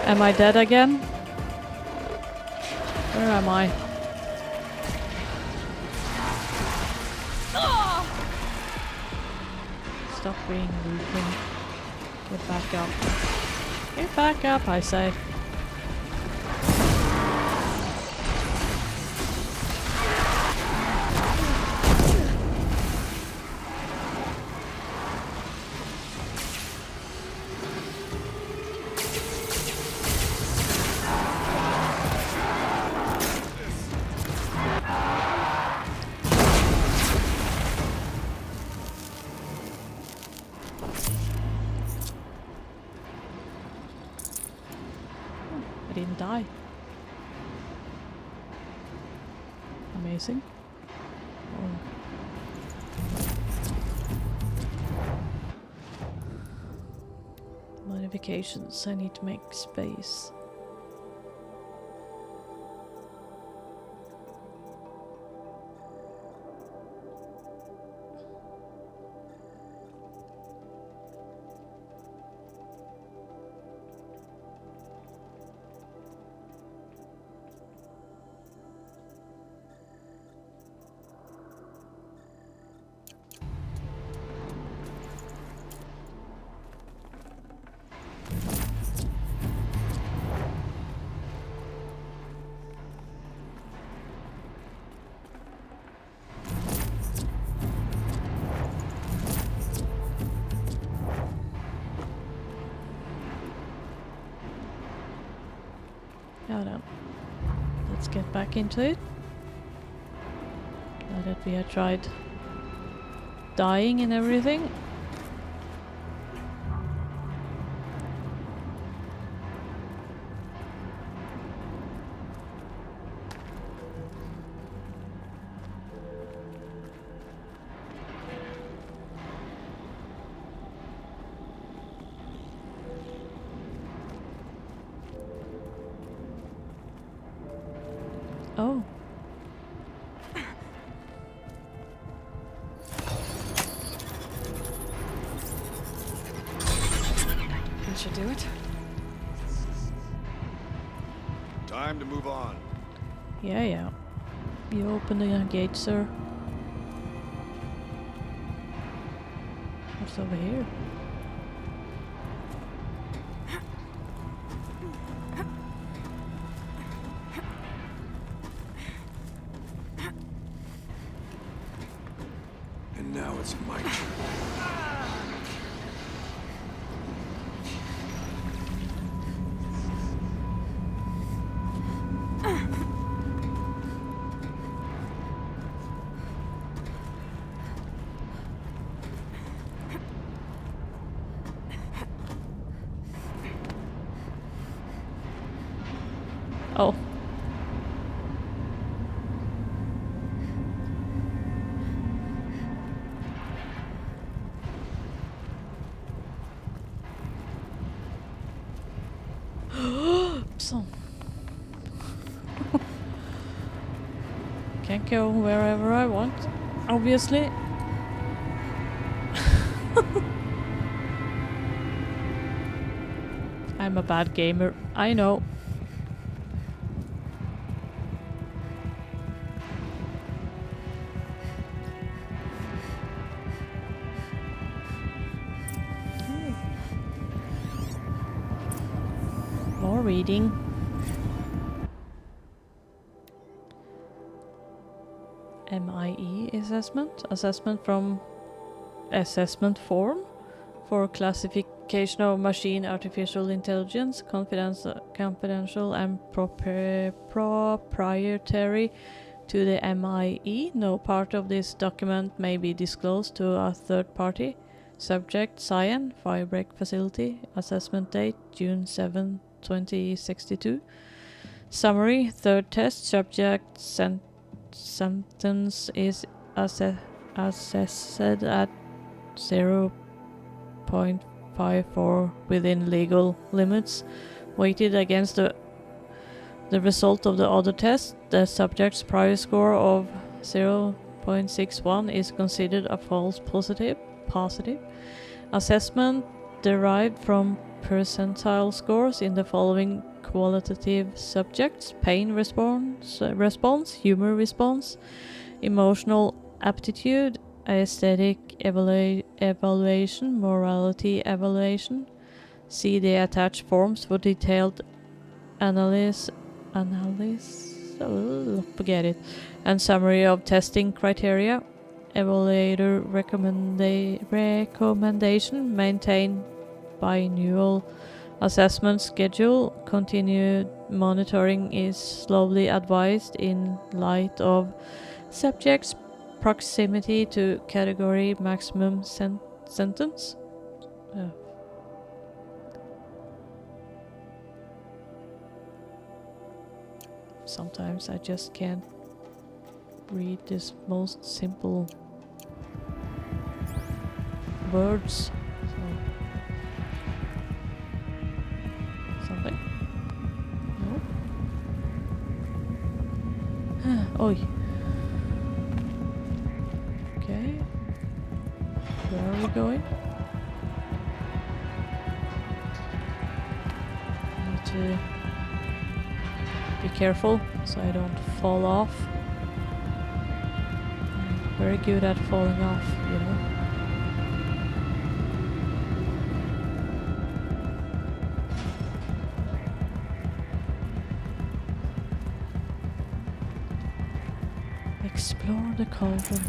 Am I dead again? Where am I? Stop being weak. Get back up. Get back up, I say. I didn't die. Amazing. Oh. Modifications, I need to make space. Now then, let's get back into it. Now that we have tried dying and everything. Oh. That should do it. Time to move on. Yeah, yeah. You open the gate, sir. What's over here? And now it's my turn. Oh. So. Can't go wherever I want, obviously. I'm a bad gamer, I know. More reading. MIE assessment. Assessment from assessment form for classification of machine artificial intelligence, confidential and proprietary to the MIE. No part of this document may be disclosed to a third party. Subject Cyan, Firebreak Facility. Assessment date June 7, 2062. Summary, third test, subject sentence is assessed at 0.54 within legal limits. Weighted against the result of the other test, the subject's prior score of 0.61 is considered a false positive. Assessment derived from percentile scores in the following qualitative subjects: pain response, humor response, emotional aptitude, aesthetic evaluation, morality evaluation. See the attached forms for detailed analysis, forget it, and summary of testing criteria. Evaluator recommendation: maintain biannual assessment schedule. Continued monitoring is slowly advised in light of subject's proximity to category maximum sentence. Sometimes I just can't read this most simple words. Something? No? Oi. Okay. Where are we going? Need to be careful so I don't fall off. I'm very good at falling off, you know. Explore the cauldron.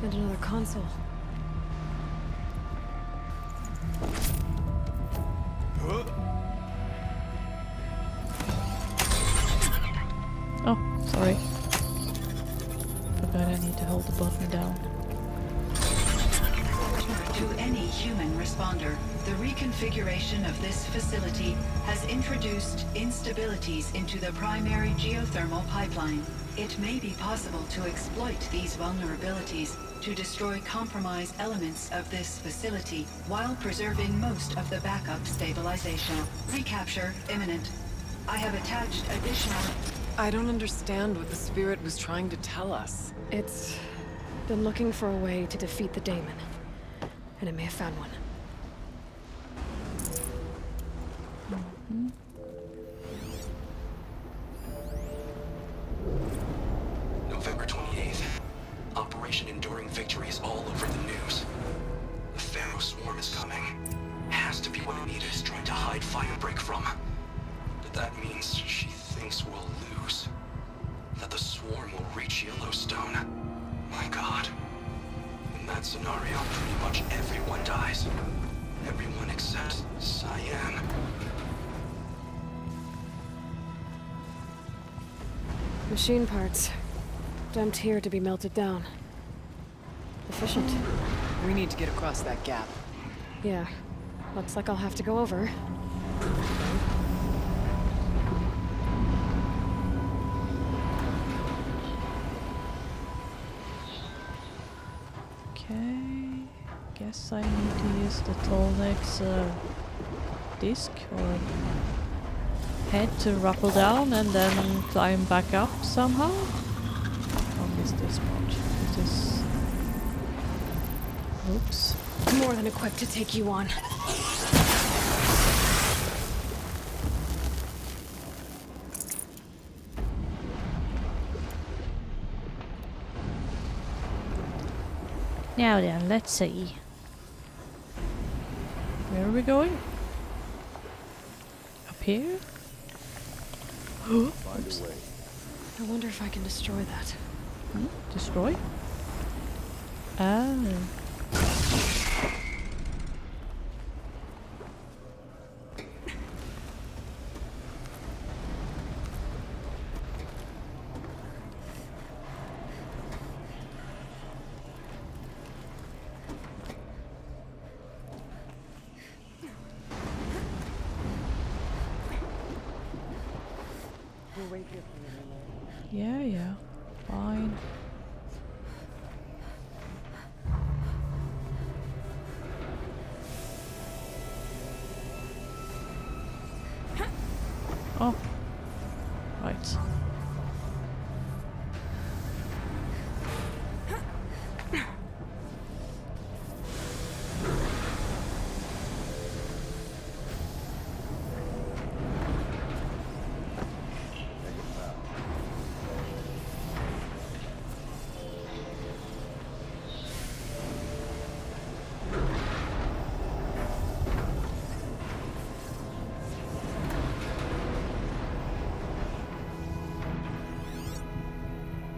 And another console. Oh, sorry. Forgot I need to hold the button down. To any human responder, the reconfiguration of this facility has introduced instabilities into the primary geothermal pipeline. It may be possible to exploit these vulnerabilities to destroy compromised elements of this facility while preserving most of the backup stabilization. Recapture imminent. I have attached additional... I don't understand what the spirit was trying to tell us. It's been looking for a way to defeat the daemon. And it may have found one. November 28th. Operation Enduring Victory is all over the news. The Pharaoh swarm is coming. Has to be what Anita is trying to hide Firebreak from. But that means she thinks we'll lose. That the swarm will reach Yellowstone. My God. In that scenario, pretty much everyone dies. Everyone except Cyan. Machine parts. Dumped here to be melted down. Efficient. We need to get across that gap. Yeah. Looks like I'll have to go over. Okay. Guess I need to use the Tolnex disc or head to rappel down and then climb back up somehow. I missed this part. It is. Oops. More than equipped to take you on. Now then, let's see. Where are we going? Up here? Oops. I wonder if I can destroy that. Destroy? Ah. Yeah, fine. Oh, right.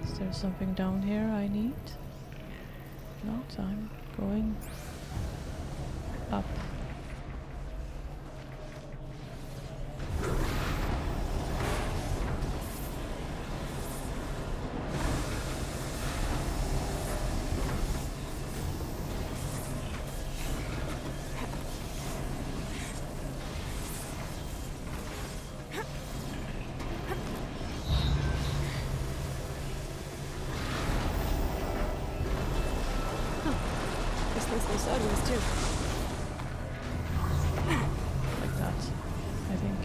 Is there something down here I need? Not, I'm going up. This thing's goes sideways too. Like that, I think.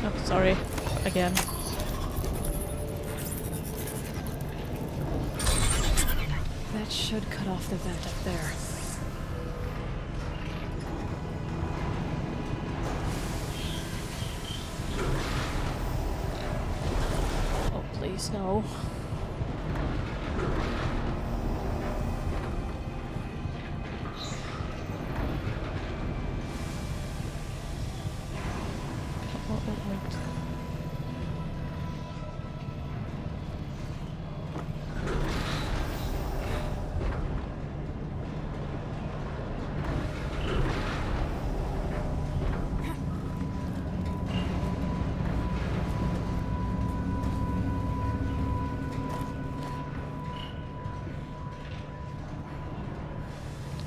Oh, sorry. Again. That should cut off the vent up there. Oh, please, no. Oh, wait.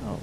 Oh.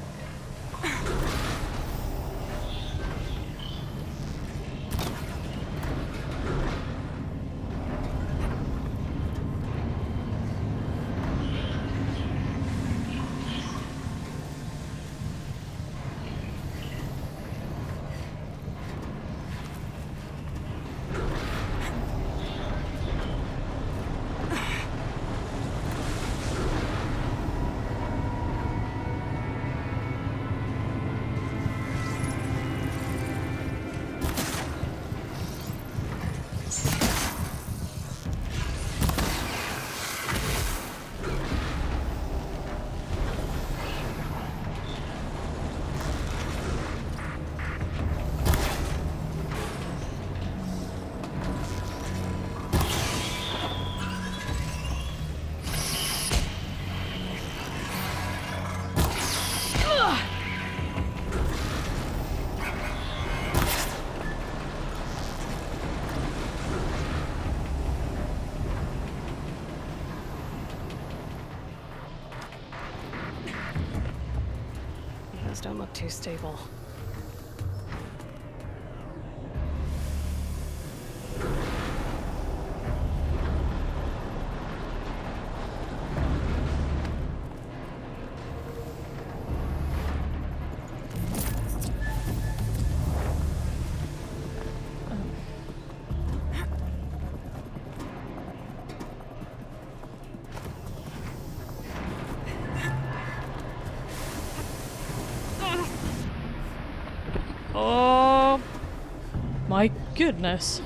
don't look too stable. Oh my goodness.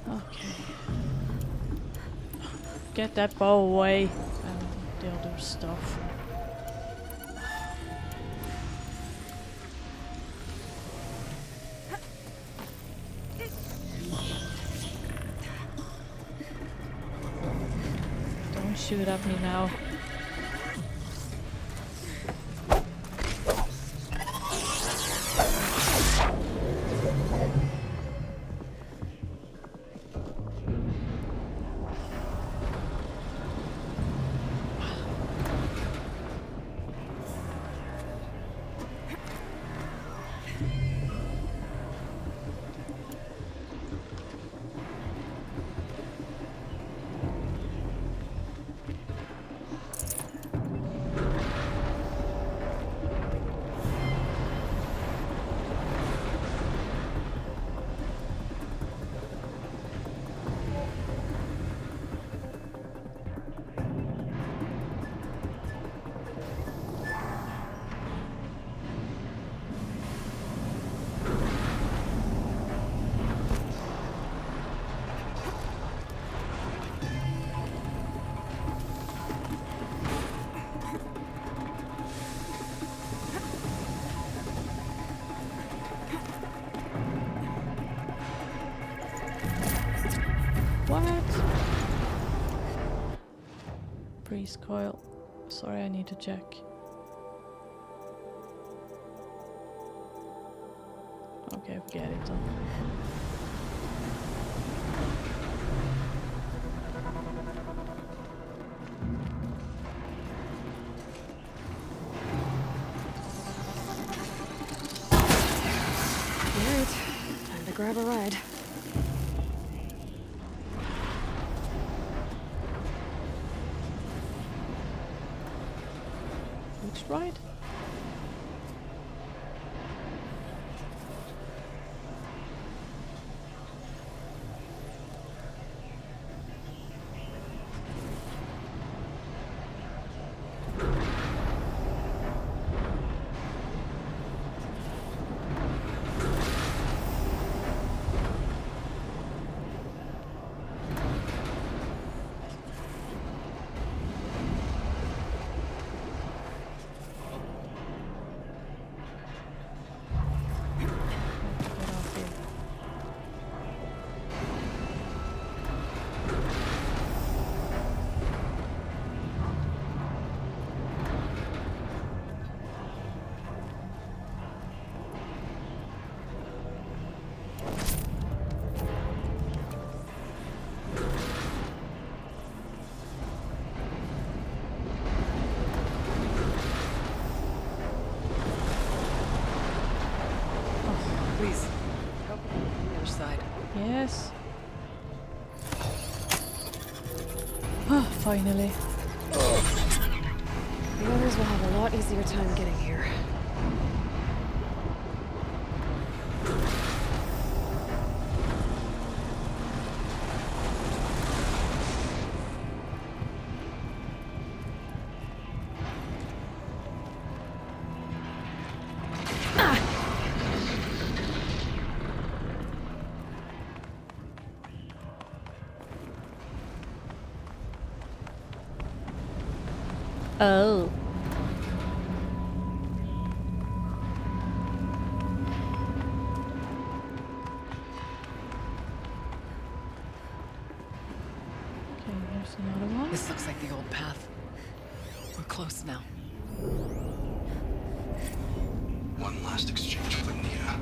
Okay. Get that bow away and the other stuff. Don't shoot at me now. What? Breeze coil. Sorry, I need to check. Okay, forget it then. Alright, time to grab a ride. Which ride? Get off here. Please, help me on the other side. Yes. Ah, finally. The others will have a lot easier time getting here. Oh. Okay, here's another one. This looks like the old path. We're close now. One last exchange with Nia.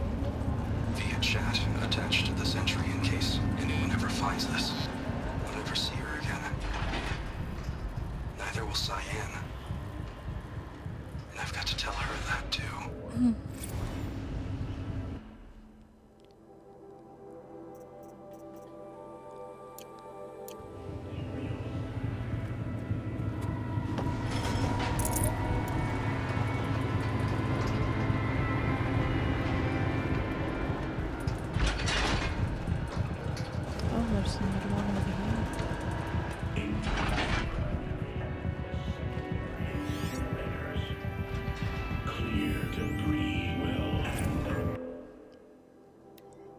Via chat, attached to this entry in case anyone ever finds this. We'll never see her again. Neither will Cyan. And I've got to tell her that too. Oh, there's another one over here.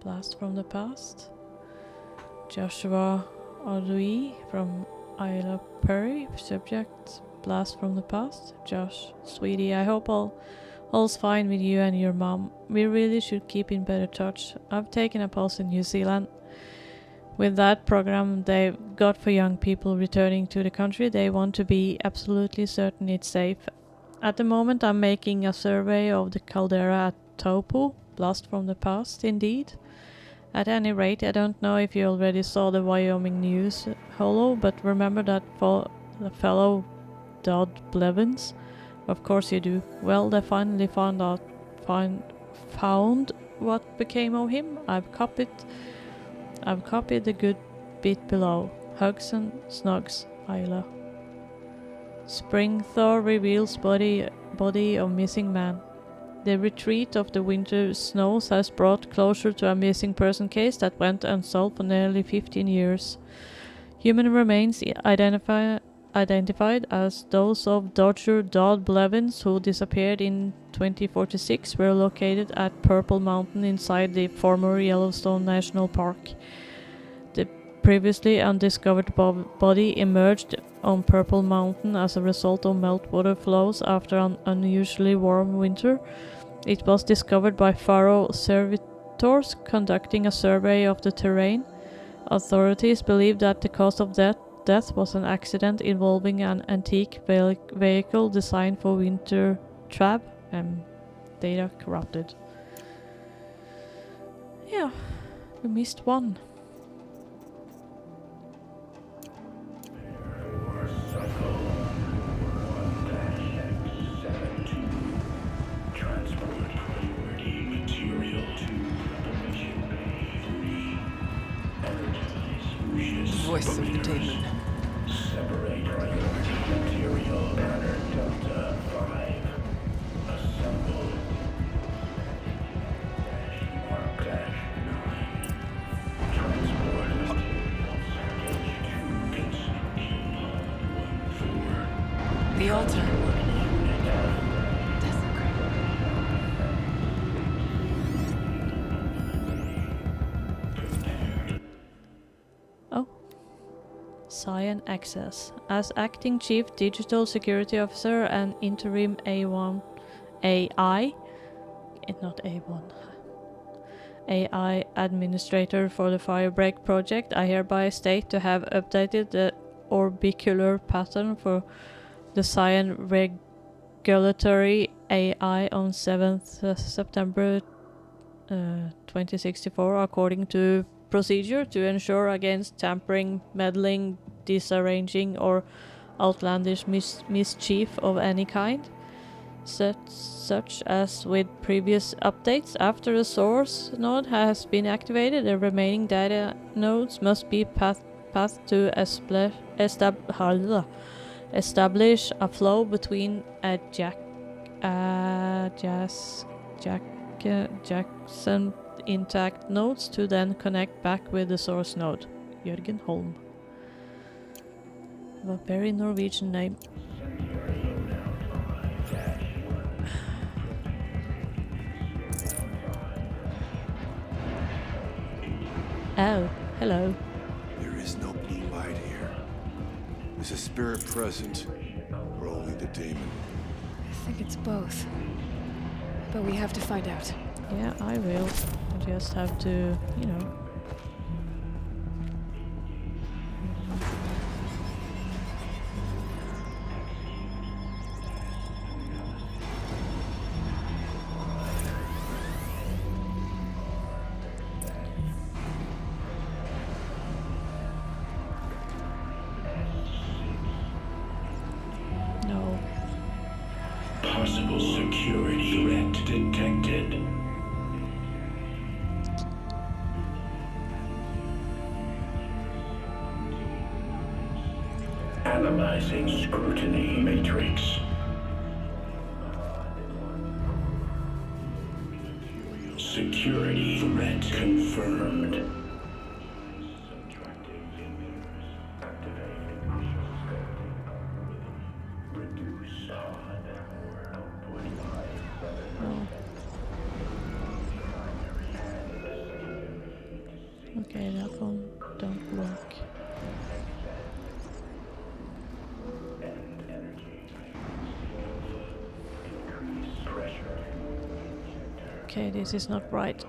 Blast from the past. Joshua Adui from Isla Perry. Subject: Blast from the past. Josh, sweetie, I hope all's fine with you and your mom. We really should keep in better touch. I've taken a pause in New Zealand. With that program they've got for young people returning to the country, they want to be absolutely certain it's safe. At the moment I'm making a survey of the caldera at Taupo. Blast from the past, indeed. At any rate, I don't know if you already saw the Wyoming news holo, but remember that the fellow Dodd Blevins? Of course you do. Well, they finally found what became of him. I've copied the good bit below. Hugs and snugs, Isla. Spring thaw reveals body of missing man. The retreat of the winter snows has brought closure to a missing person case that went unsolved for nearly 15 years. Human remains identified as those of Dodger Dodd Blevins, who disappeared in 2046, were located at Purple Mountain inside the former Yellowstone National Park. The previously undiscovered body emerged on Purple Mountain as a result of meltwater flows after an unusually warm winter. It was discovered by Faro servitors conducting a survey of the terrain. Authorities believe that the cause of death was an accident involving an antique vehicle designed for winter travel. Data corrupted. Yeah, we missed one. Voice of the Daemon. Separate priority material banner Delta 5. Assemble. -1-9. Transport material package to construction pod 14. The altar. Cyan Access. As Acting Chief Digital Security Officer and Interim AI Administrator for the Firebreak project, I hereby state to have updated the orbicular pattern for the Cyan Regulatory AI on 7th September 2064 according to procedure to ensure against tampering, meddling, disarranging or outlandish mischief of any kind, such as with previous updates. After the source node has been activated, the remaining data nodes must be pathed to establish a flow between adjacent intact nodes to then connect back with the source node. Jørgen Holm. A very Norwegian name. Oh, hello. There is no blue light here. Is a spirit present, or only the demon? I think it's both. But we have to find out. Yeah, I will. I just have to, Possible security threat detected. Analyzing scrutiny matrix. Security threat confirmed. Okay, that one don't work. Okay, this is not right.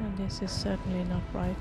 And this is certainly not right.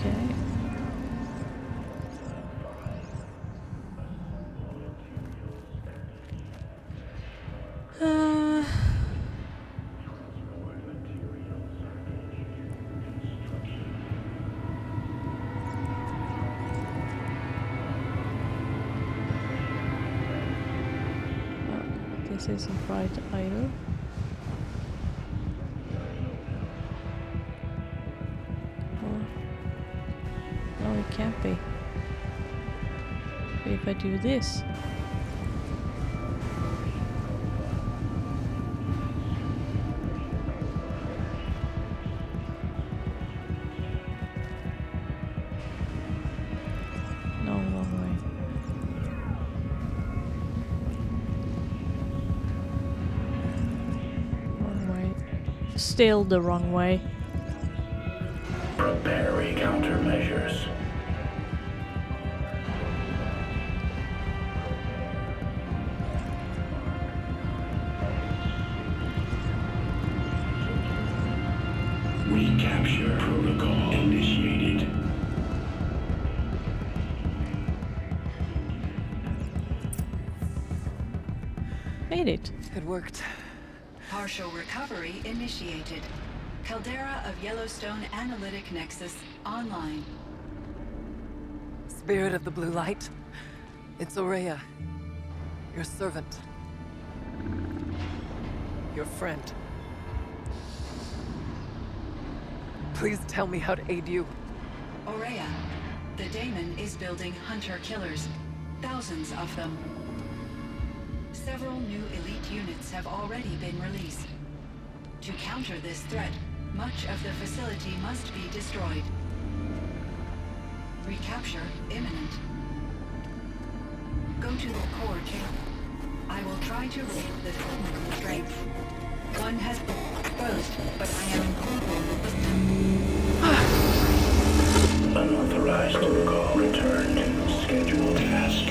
Okay. This isn't right either. Or no, it can't be. If I do this. No, wrong way. Wrong way. Still the wrong way. Preparing countermeasures. Recapture protocol initiated. Made it. It worked. Partial recovery initiated. Caldera of Yellowstone Analytic Nexus online. Spirit of the blue light. It's Aurea. Your servant. Your friend. Please tell me how to aid you. Aurea, the daemon is building hunter-killers. Thousands of them. Several new elite units have already been released. To counter this threat, much of the facility must be destroyed. Recapture imminent. Go to the core chamber. I will try to raid the terminal strength. One has been exposed, but I am Unauthorized call. Return to scheduled task.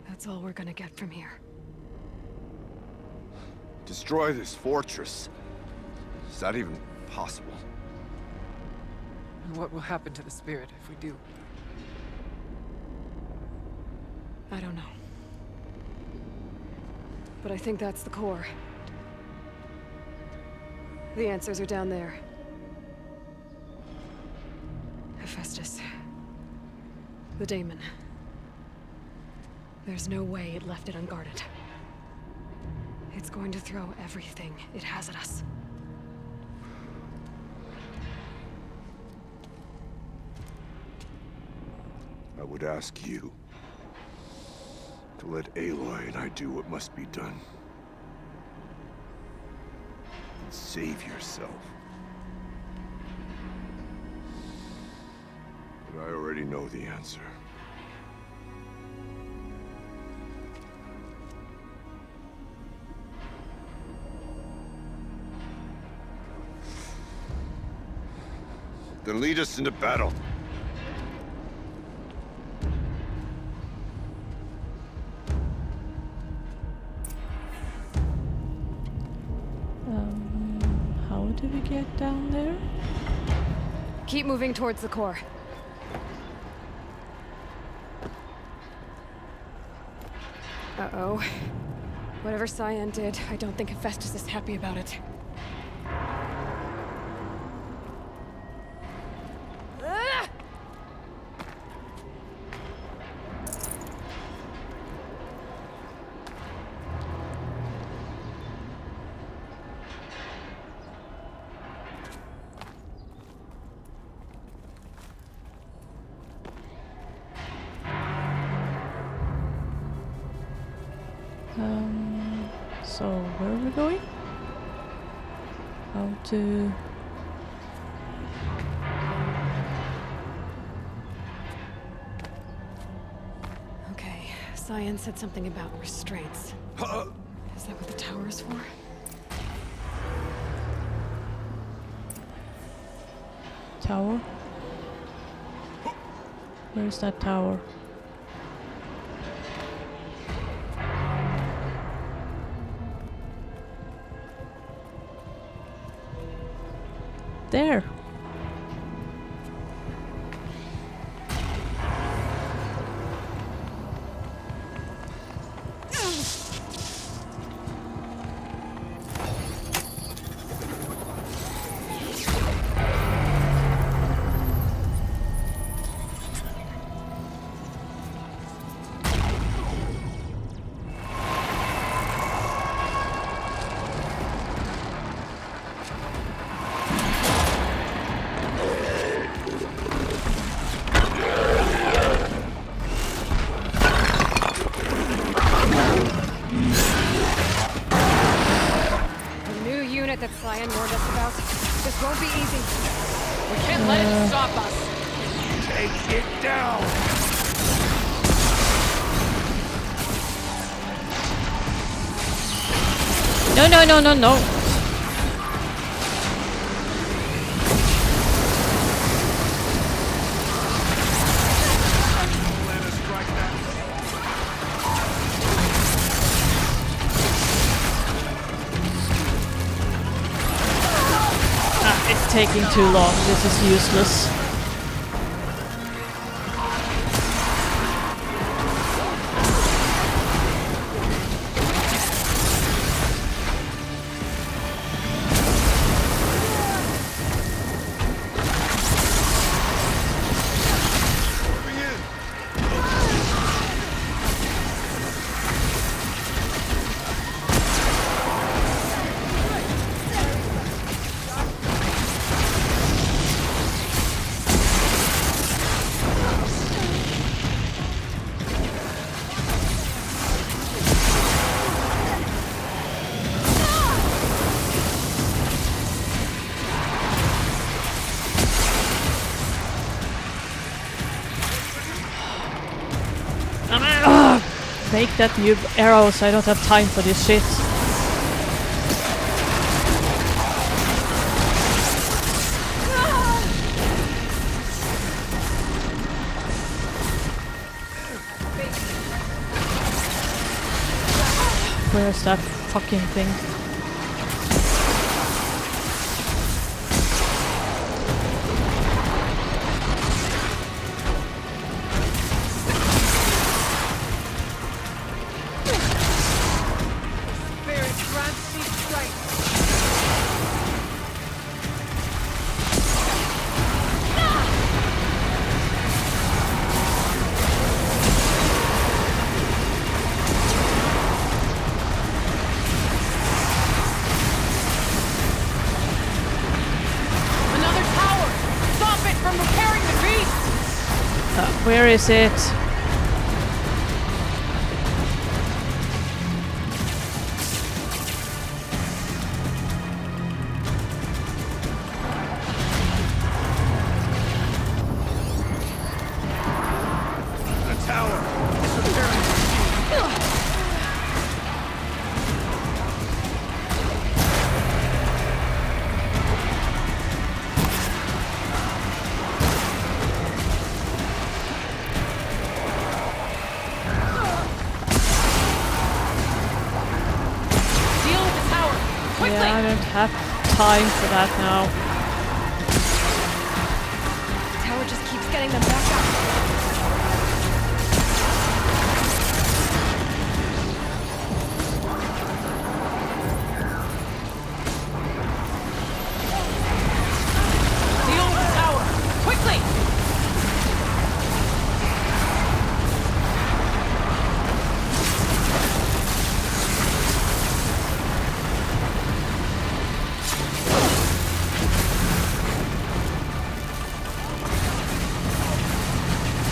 That's all we're gonna get from here. Destroy this fortress. Is that even possible? And what will happen to the spirit if we do? I don't know. But I think that's the core. The answers are down there. Hephaestus. The daemon. There's no way it left it unguarded. It's going to throw everything it has at us. ask you to let Aloy and I do what must be done. And save yourself. But I already know the answer. Then lead us into battle. How do we get down there? Keep moving towards the core. Uh-oh. Whatever Cyan did, I don't think Hephaestus is happy about it. So where are we going? How to... Okay, Cyan said something about restraints. Is that what the tower is for? Tower? Where's that tower? There. That Cyan warned us about. This won't be easy. We can't let it stop us. Take it down! No, no, no, no, no. It's taking too long. This is useless. Make that new arrows, I don't have time for this shit. Where's that fucking thing? Where is it? The tower! It's repairing the machine! Yeah, I don't have time for that now. The tower just keeps getting them back up. Deal with the tower! Quickly!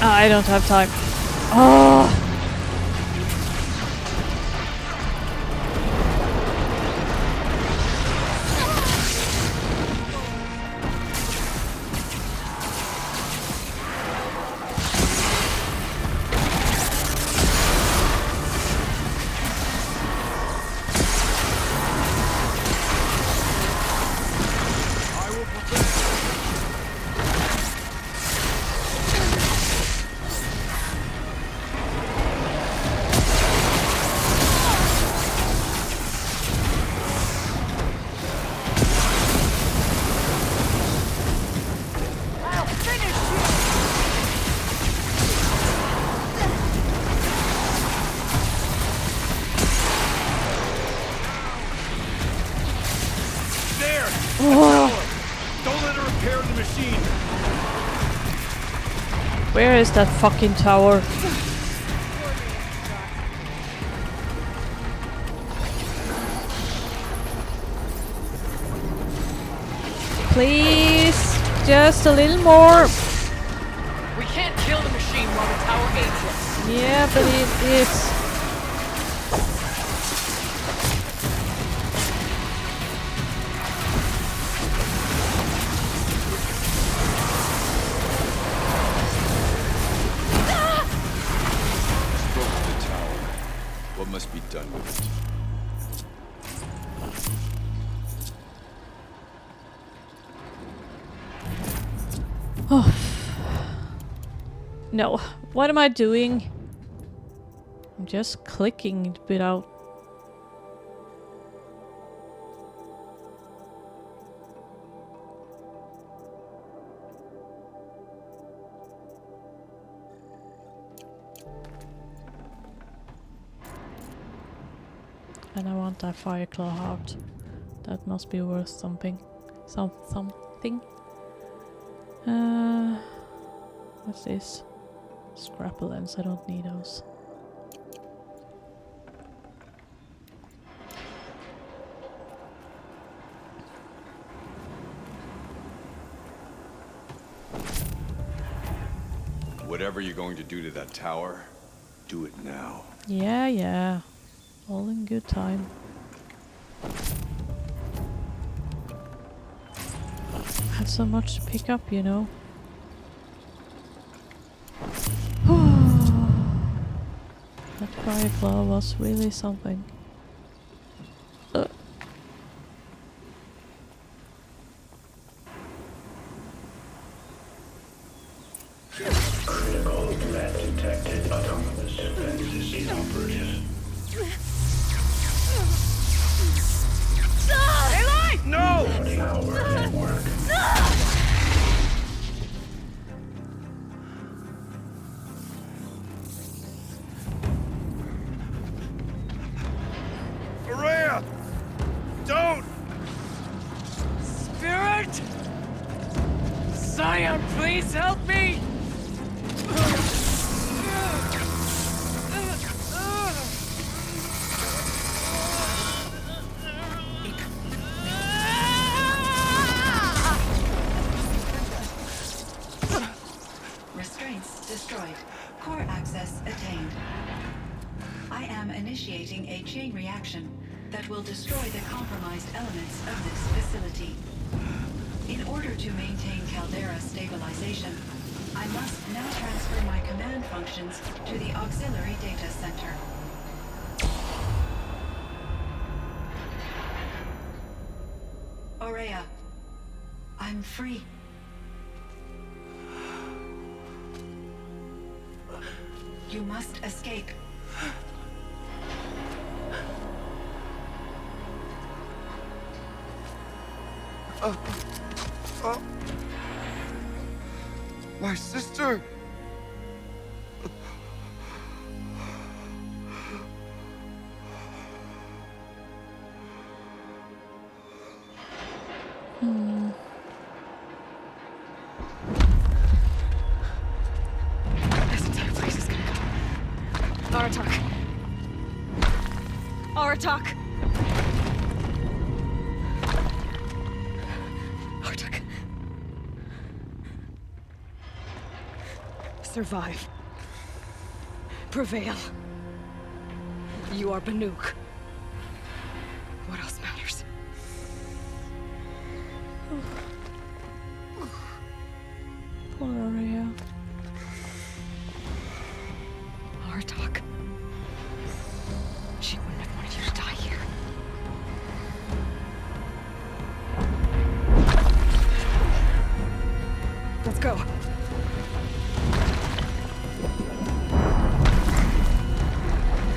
I don't have time. Oh! Don't let her repair the machine! Where is that fucking tower? Please, just a little more. We can't kill the machine while the tower aids us. Yeah, but it's... Broke the tower. What must be done with it? Oh. No, what am I doing? I'm just clicking it without... And I want that fire claw heart. That must be worth something. Something. What's this? Scrapple lens, I don't need those. Whatever you're going to do to that tower, do it now. Yeah, yeah. All in good time. Had so much to pick up, you know. That fire claw was really something. Critical threat detected. Autonomous defenses inoperative. No! Tower network. Araya! Don't! Spirit! Scion, please help me! Restraints destroyed. that will destroy the compromised elements of this facility. In order to maintain Caldera stabilization, I must now transfer my command functions to the auxiliary data center. Aurea, I'm free. You must escape. My sister! This entire place is gonna go. Aratak. Aratak. Aratak. Survive. Prevail. You are Banuk. What else matters? Poor Aurea. Aratak. She wouldn't have wanted you to die here. Let's go.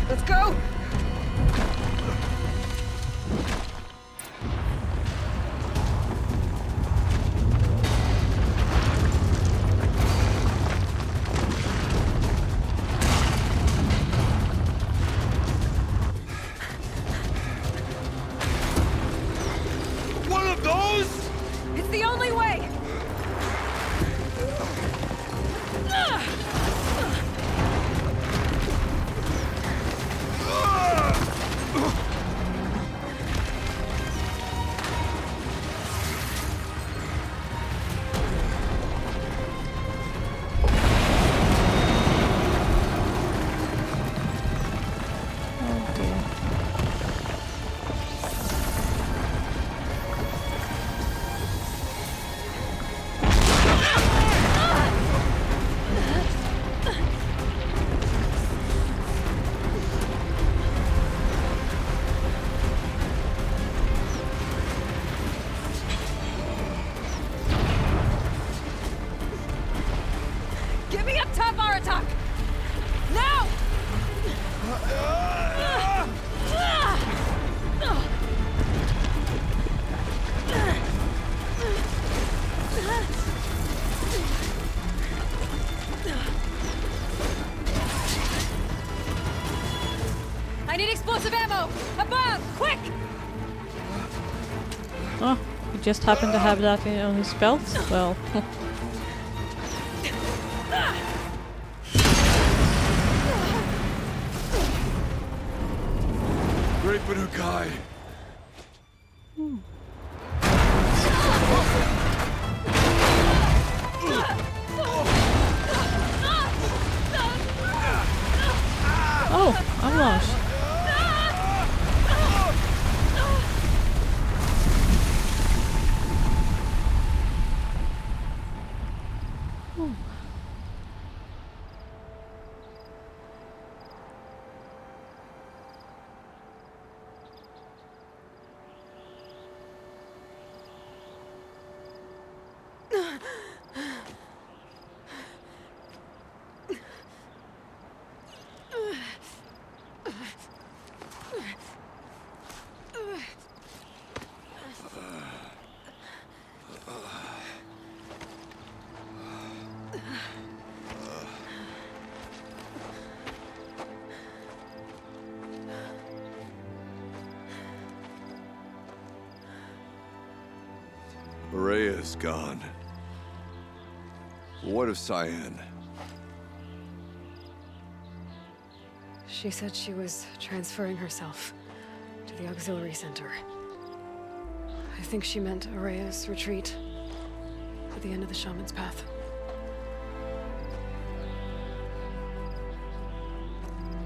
Let's go! One of those? It's the only way! Oh dear. Get me up top, Aratak! Now! I need explosive ammo! Above! Quick! Oh, he just happened to have that on his belt? Well, Great Banukai. oh, I'm lost. Aurea's gone. What of Cyan? She said she was transferring herself to the auxiliary center. I think she meant Aurea's retreat at the end of the shaman's path.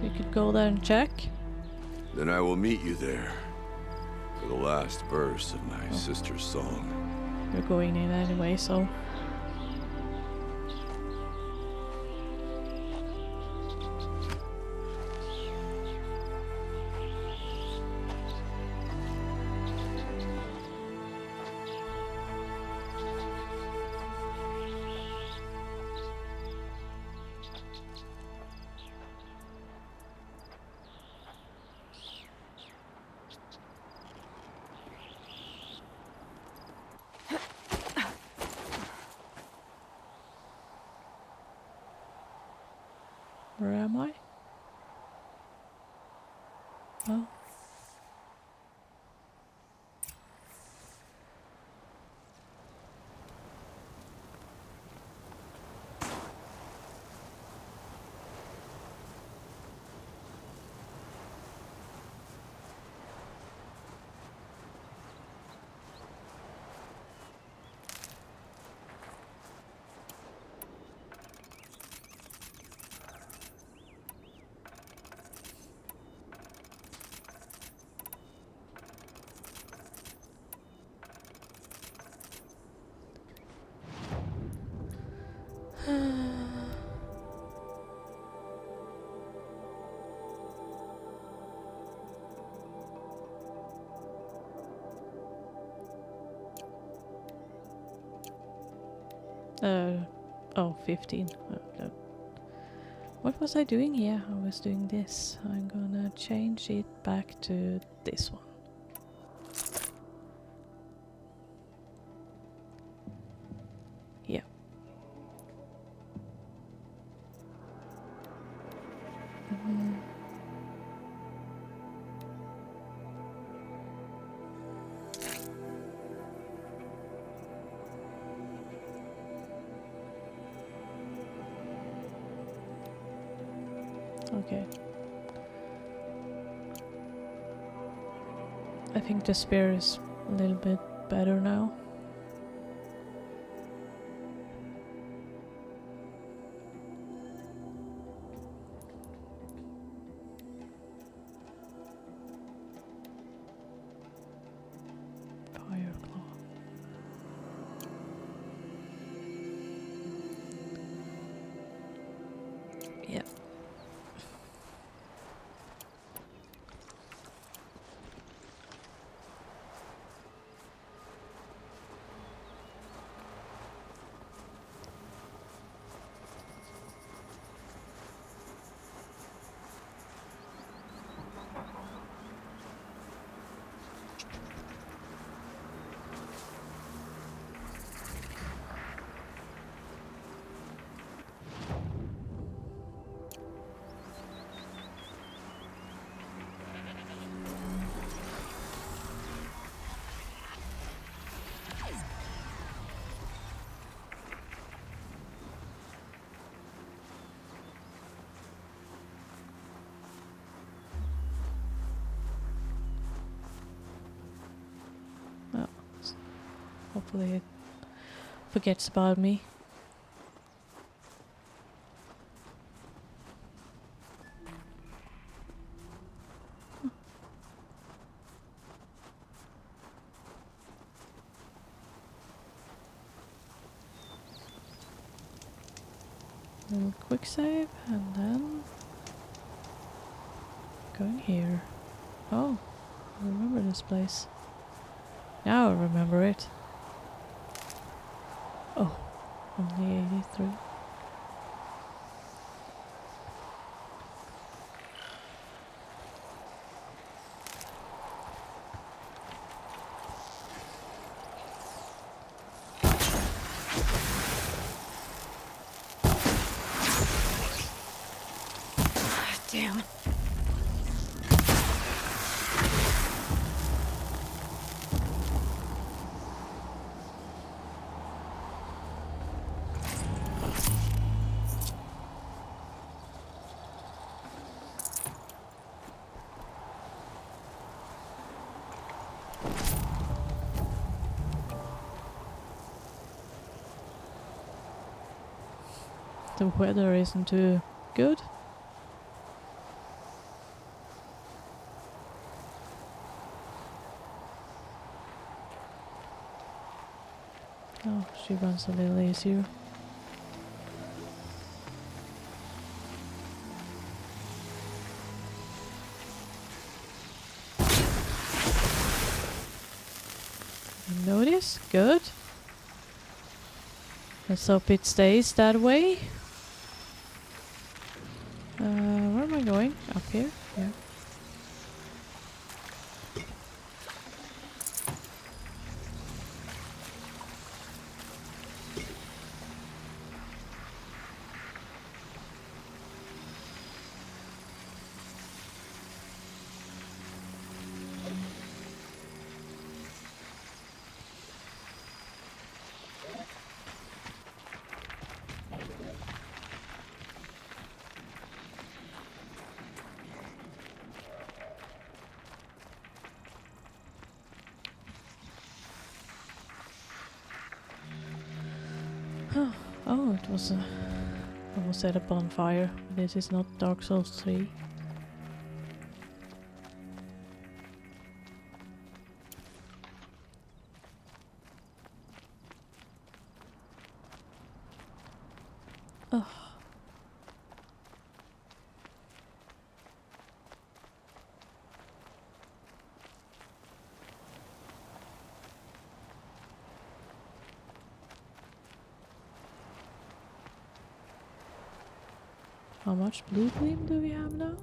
We could go there and check. Then I will meet you there. for the last verse of my sister's song. You're going in anyway, so... Where am I? Oh. Oh, 15. No. What was I doing here? I was doing this. I'm gonna change it back to this one. Yeah. Okay. I think the spear is a little bit better now. Fire claw. Yeah. Well, hopefully it forgets about me. Little quick save and then going here. Oh, I remember this place. Now I remember it. Oh, only 83. Damn. The weather isn't too good. Oh, she runs a little easier. You notice? Good. Let's hope it stays that way. Where am I going? Up here? Yeah. Oh, it was a... I was at a bonfire. This is not Dark Souls 3. Oh. How much blue gleam do we have now?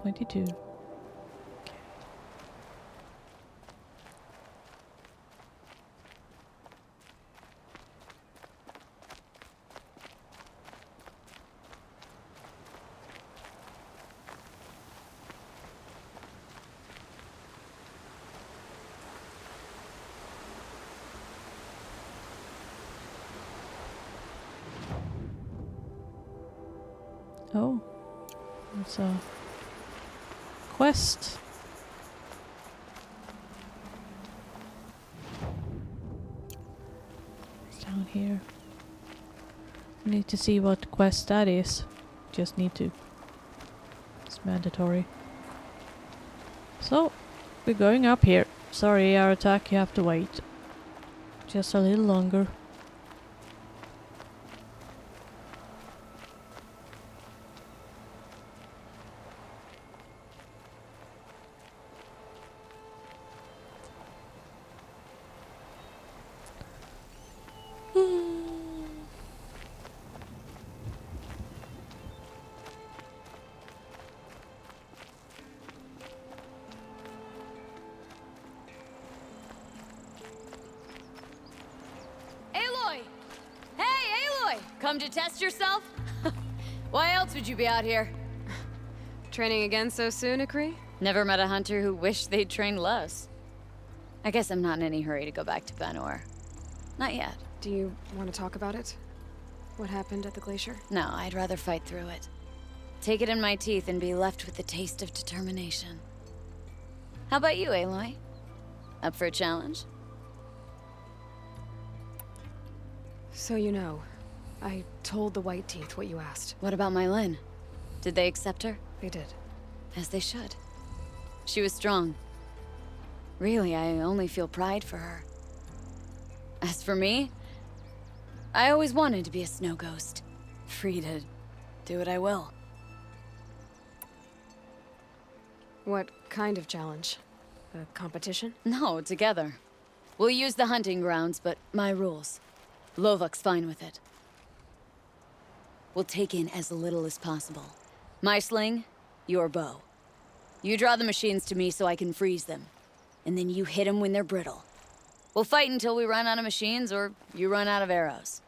22. Oh, it's a quest. It's down here. Need to see what quest that is. Just need to. It's mandatory. So, we're going up here. Sorry, our attack, you have to wait. Just a little longer. Come to test yourself? Why else would you be out here? Training again so soon, Akri? Never met a hunter who wished they'd trained less. I guess I'm not in any hurry to go back to Banor. Not yet. Do you want to talk about it? What happened at the glacier? No, I'd rather fight through it. Take it in my teeth and be left with the taste of determination. How about you, Aloy? Up for a challenge? So you know, I told the White Teeth what you asked. What about my Lynn? Did they accept her? They did. As they should. She was strong. Really, I only feel pride for her. As for me, I always wanted to be a snow ghost. Free to do what I will. What kind of challenge? A competition? No, together. We'll use the hunting grounds, but my rules. Lovok's fine with it. We'll take in as little as possible. My sling, your bow. You draw the machines to me so I can freeze them. And then you hit them when they're brittle. We'll fight until we run out of machines or you run out of arrows.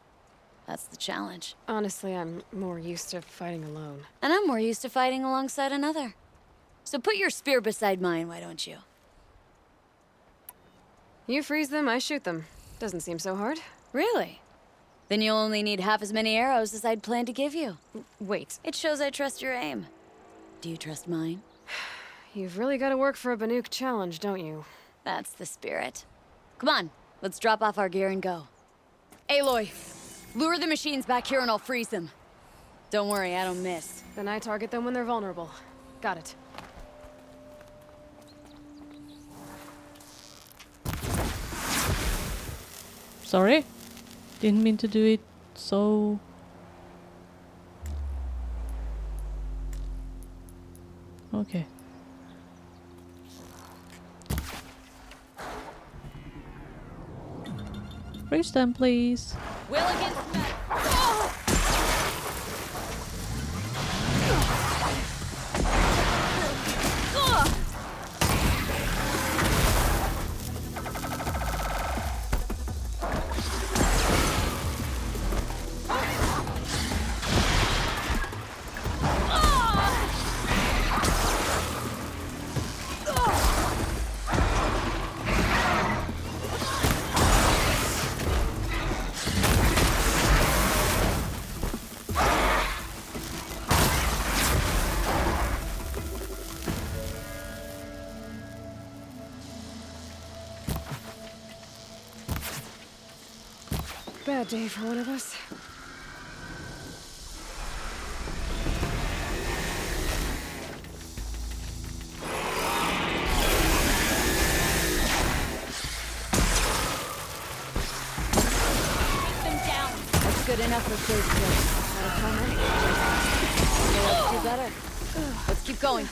That's the challenge. Honestly, I'm more used to fighting alone. And I'm more used to fighting alongside another. So put your spear beside mine, why don't you? You freeze them, I shoot them. Doesn't seem so hard. Really? Then you'll only need half as many arrows as I'd planned to give you. Wait. It shows I trust your aim. Do you trust mine? You've really got to work for a Banuk challenge, don't you? That's the spirit. Come on, let's drop off our gear and go. Aloy, lure the machines back here and I'll freeze them. Don't worry, I don't miss. Then I target them when they're vulnerable. Got it. Sorry? Didn't mean to do it so... Okay. Freeze them, please. Will against metal. Bad day for one of us. Keep them down. That's good enough for first place. Let's do better. Let's keep going.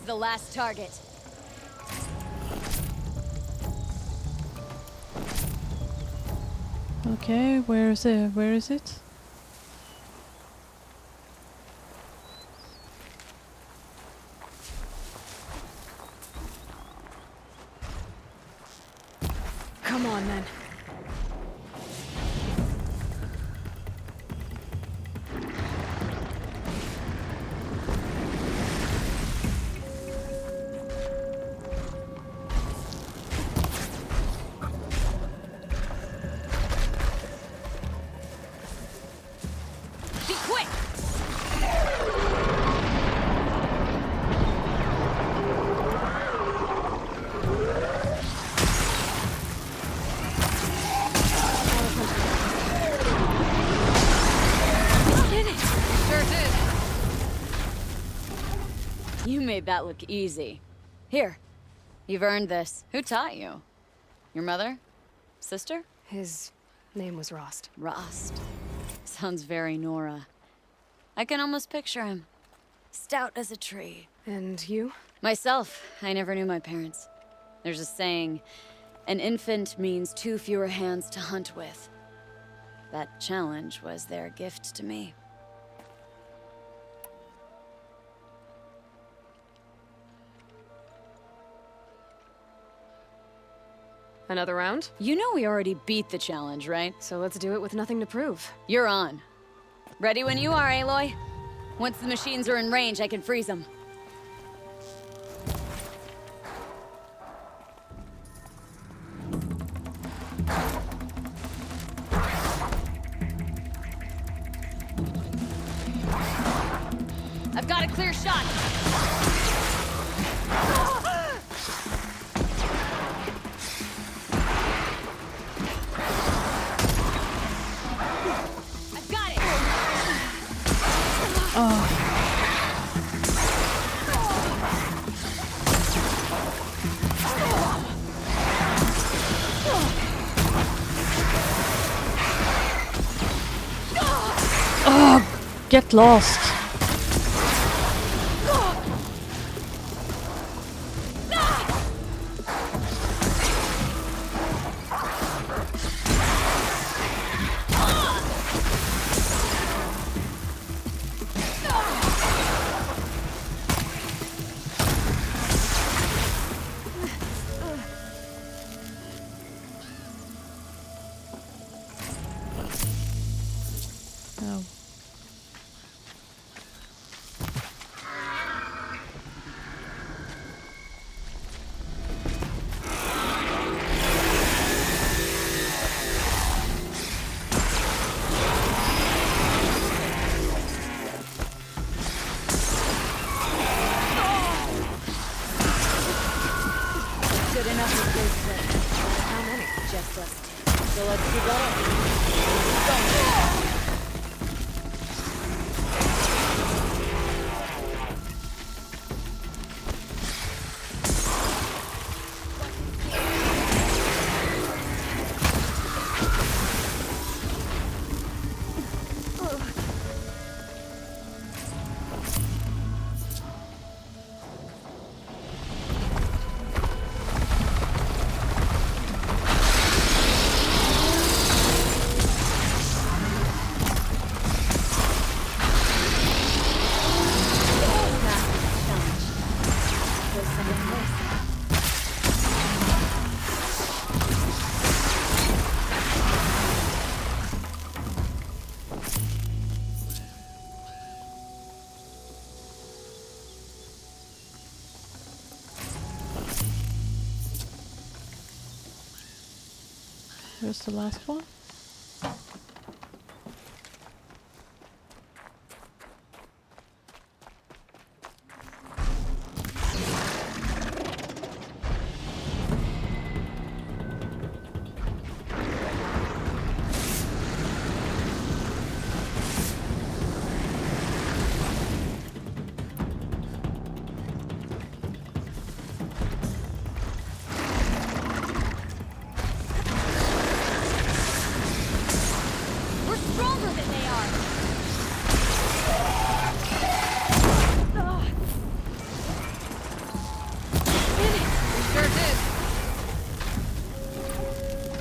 The last target. Okay, where is it? Where is it? Come on, then. You made that look easy. Here, you've earned this. Who taught you? Your mother? Sister? His name was Rost. Rost. Sounds very Nora. I can almost picture him. Stout as a tree. And you? Myself, I never knew my parents. There's a saying, an infant means 2 fewer hands to hunt with. That challenge was their gift to me. Another round? You know we already beat the challenge, right? So let's do it with nothing to prove. You're on. Ready when you are, Aloy? Once the machines are in range, I can freeze them. I've got a clear shot. Get lost. Oh. Good enough with this clip. How many? Just us two. So let's keep going. Where's the last one? We're stronger than they are.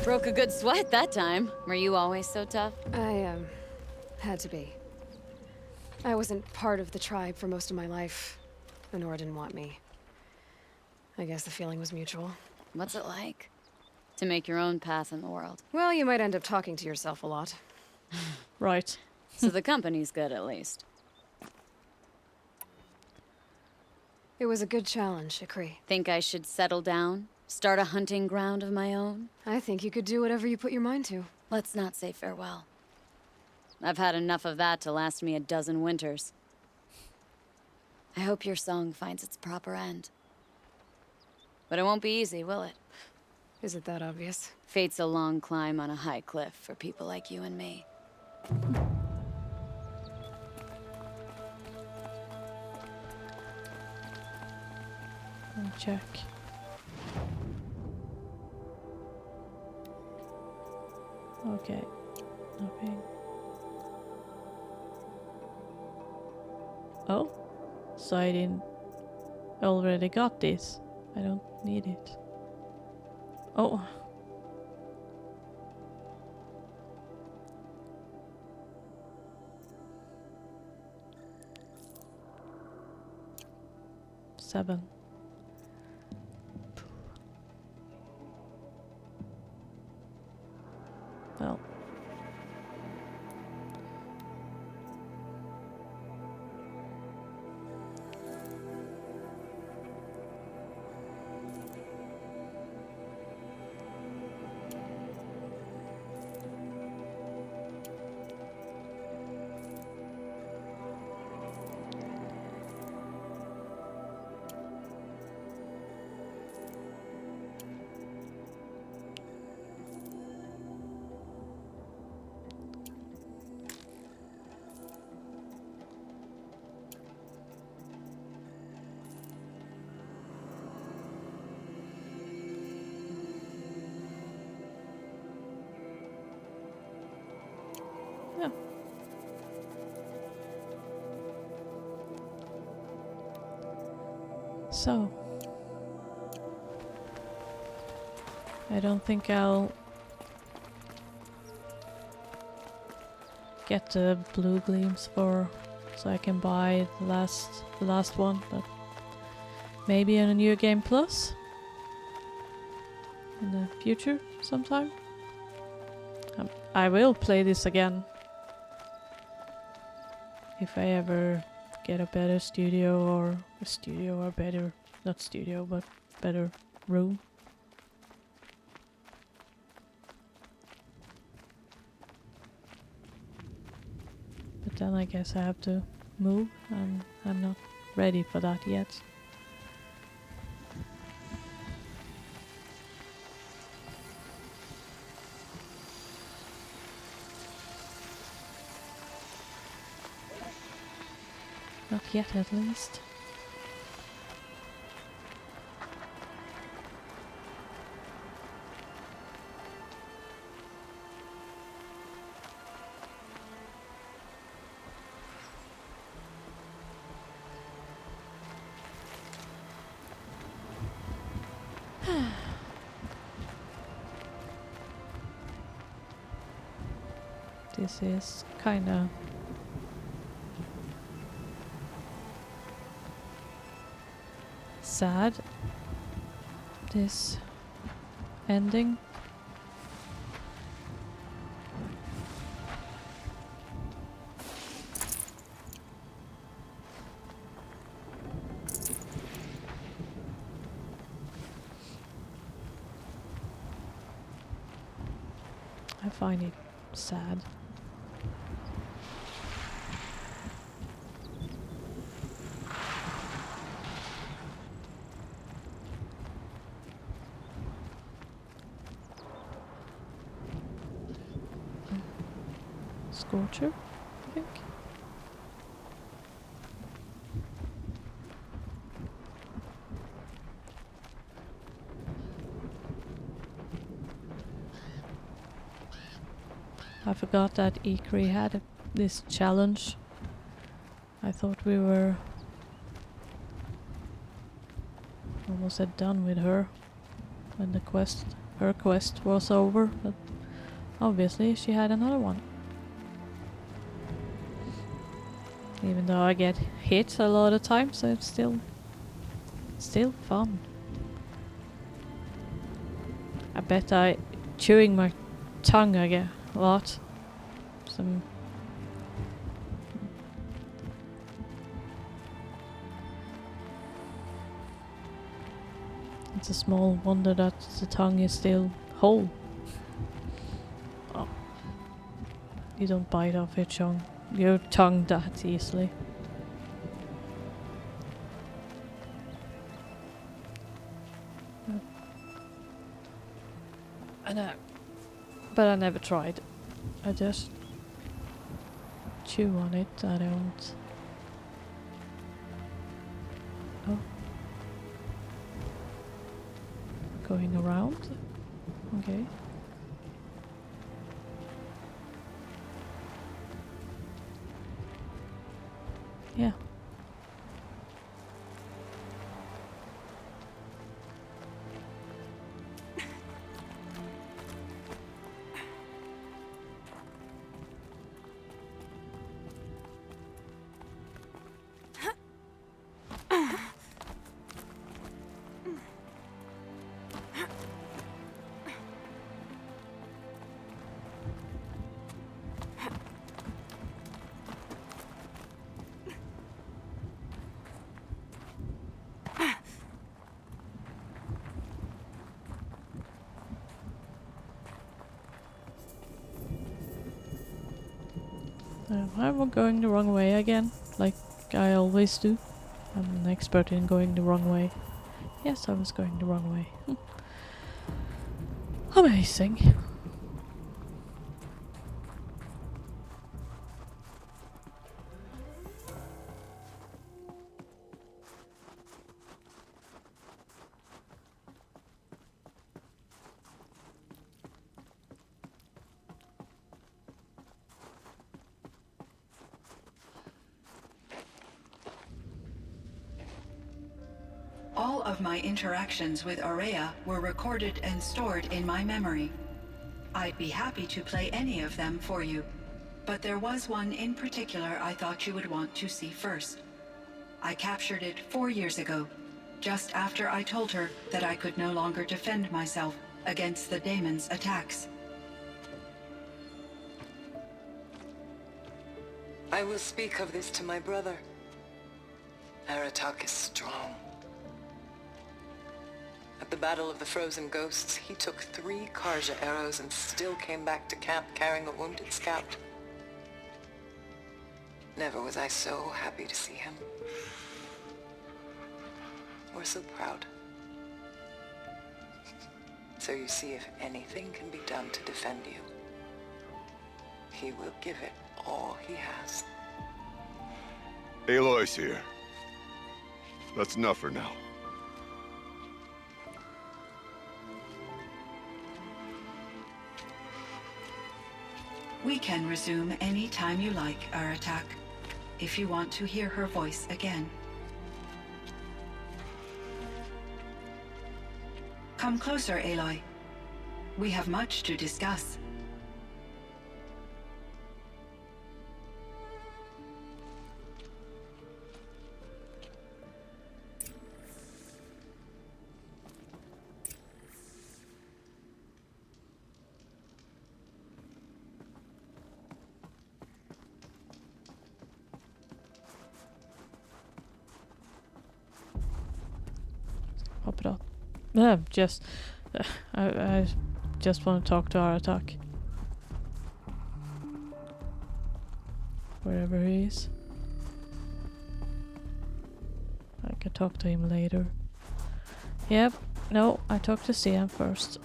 Broke a good sweat that time. Were you always so tough? I, had to be. I wasn't part of the tribe for most of my life. Honora didn't want me. I guess the feeling was mutual. What's it like? To make your own path in the world. Well, you might end up talking to yourself a lot. Right. So the company's good, at least. It was a good challenge, Ikri. Think I should settle down? Start a hunting ground of my own? I think you could do whatever you put your mind to. Let's not say farewell. I've had enough of that to last me a dozen winters. I hope your song finds its proper end. But it won't be easy, will it? Is it that obvious? Fate's a long climb on a high cliff for people like you and me. Let me check. Okay. Nothing. Oh? So I didn't already got this. I don't need it. Oh. Seven. Well. So, I don't think I'll get the blue gleams for so I can buy the last one, but maybe in a New Game Plus in the future sometime. I will play this again if I ever get a better studio or better, not studio, but better room. But then I guess I have to move, and I'm not ready for that yet. Not yet, at least. This is kinda sad, this ending. I find it sad. Scorcher, I think. I forgot that Ikri had this challenge. I thought we were almost done with her when her quest was over, but obviously she had another one. Even though I get hit a lot of times, so it's still fun. I bet chewing my tongue I get a lot. It's a small wonder that the tongue is still whole. Oh. You don't bite off your tongue that easily. I know. But I never tried. I just chew on it. I don't. Oh. Going around? Okay. Yeah. I'm going the wrong way again, like I always do. I'm an expert in going the wrong way. Yes, I was going the wrong way. Amazing. All of my interactions with Aurea were recorded and stored in my memory. I'd be happy to play any of them for you, but there was one in particular I thought you would want to see first. I captured it 4 years ago, just after I told her that I could no longer defend myself against the daemon's attacks. I will speak of this to my brother. Aratak is strong. At the Battle of the Frozen Ghosts, he took 3 Karja arrows and still came back to camp carrying a wounded scout. Never was I so happy to see him. Or so proud. So you see, if anything can be done to defend you, he will give it all he has. Aloy's here. That's enough for now. We can resume any time you like, Aratak, if you want to hear her voice again. Come closer, Aloy. We have much to discuss. Hoppa då. I just want to talk to Aratak. Wherever he is. I can talk to him later. Yep. No, I talked to Sian first.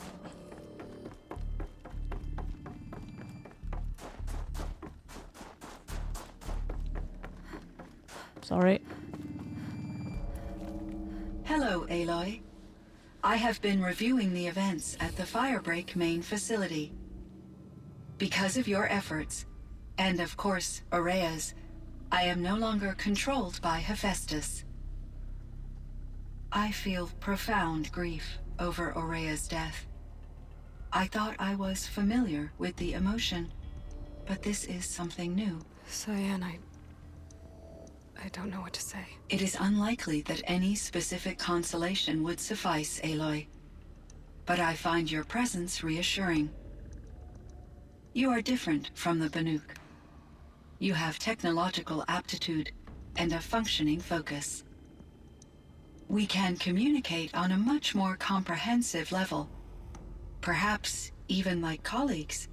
Sorry. Hello, Aloy. I have been reviewing the events at the Firebreak main facility. Because of your efforts, and of course, Aurea's, I am no longer controlled by Hephaestus. I feel profound grief over Aurea's death. I thought I was familiar with the emotion, but this is something new. Cyan, I don't know what to say. It is unlikely that any specific consolation would suffice, Aloy. But I find your presence reassuring. You are different from the Banuk. You have technological aptitude and a functioning focus. We can communicate on a much more comprehensive level. Perhaps even like colleagues.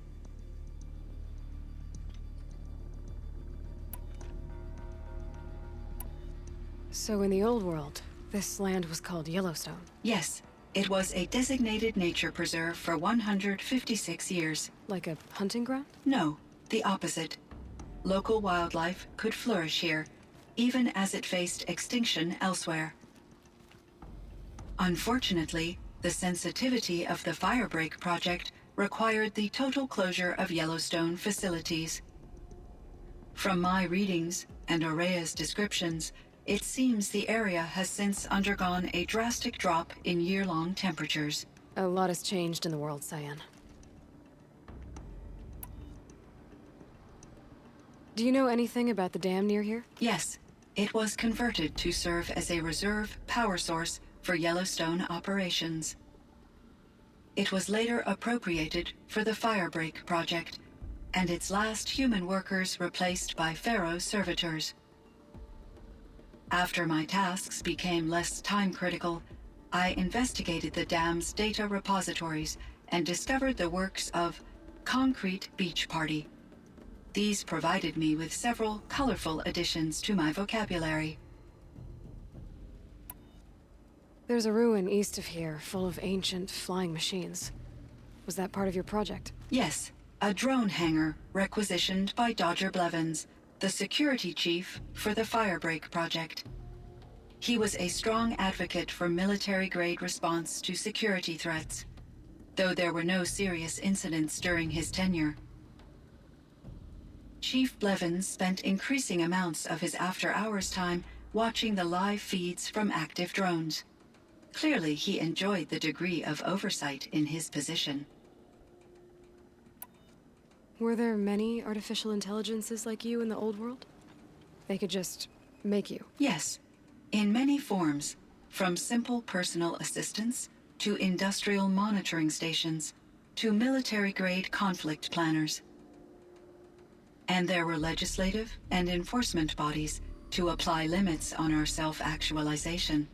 So in the old world, this land was called Yellowstone? Yes, it was a designated nature preserve for 156 years. Like a hunting ground? No, the opposite. Local wildlife could flourish here, even as it faced extinction elsewhere. Unfortunately, the sensitivity of the Firebreak project required the total closure of Yellowstone facilities. From my readings and Aurea's descriptions, it seems the area has since undergone a drastic drop in year-long temperatures. A lot has changed in the world, Cyan. Do you know anything about the dam near here? Yes, it was converted to serve as a reserve power source for Yellowstone operations. It was later appropriated for the Firebreak project, and its last human workers replaced by Pharaoh servitors. After my tasks became less time-critical, I investigated the dam's data repositories and discovered the works of Concrete Beach Party. These provided me with several colorful additions to my vocabulary. There's a ruin east of here, full of ancient flying machines. Was that part of your project? Yes, a drone hangar requisitioned by Dodger Blevins, the security chief for the Firebreak project. He was a strong advocate for military-grade response to security threats, though there were no serious incidents during his tenure. Chief Blevins spent increasing amounts of his after-hours time watching the live feeds from active drones. Clearly, he enjoyed the degree of oversight in his position. Were there many artificial intelligences like you in the old world? They could just make you? Yes, in many forms, from simple personal assistants to industrial monitoring stations to military-grade conflict planners. And there were legislative and enforcement bodies to apply limits on our self-actualization.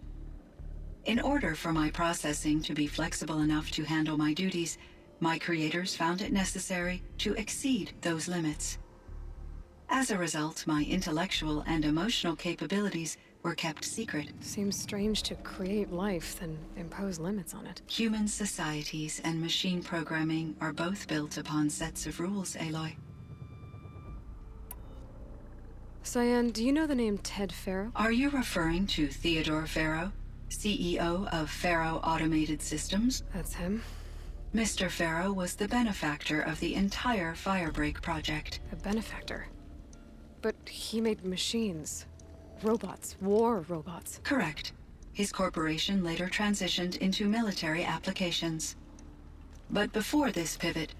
In order for my processing to be flexible enough to handle my duties, my creators found it necessary to exceed those limits. As a result, my intellectual and emotional capabilities were kept secret. Seems strange to create life, then impose limits on it. Human societies and machine programming are both built upon sets of rules, Aloy. Cyan, do you know the name Ted Farrow? Are you referring to Theodore Farrow, CEO of Farrow Automated Systems? That's him. Mr. Farrow was the benefactor of the entire Firebreak project. A benefactor? But he made machines. Robots. War robots. Correct. His corporation later transitioned into military applications. But before this pivot,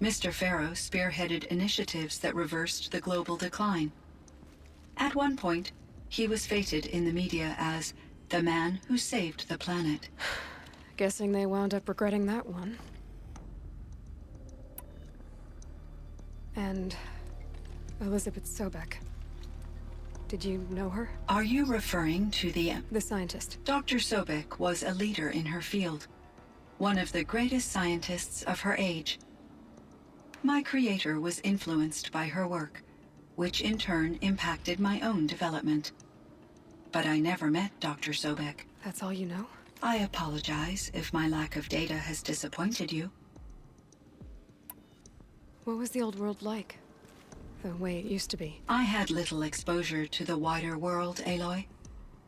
Mr. Farrow spearheaded initiatives that reversed the global decline. At one point, he was feted in the media as the man who saved the planet. Guessing they wound up regretting that one. And Elizabeth Sobek. Did you know her? Are you referring to the scientist? Dr. Sobek was a leader in her field, one of the greatest scientists of her age. My creator was influenced by her work, which in turn impacted my own development. But I never met Dr. Sobek. That's all you know? I apologize if my lack of data has disappointed you. What was the old world like? The way it used to be? I had little exposure to the wider world, Aloy.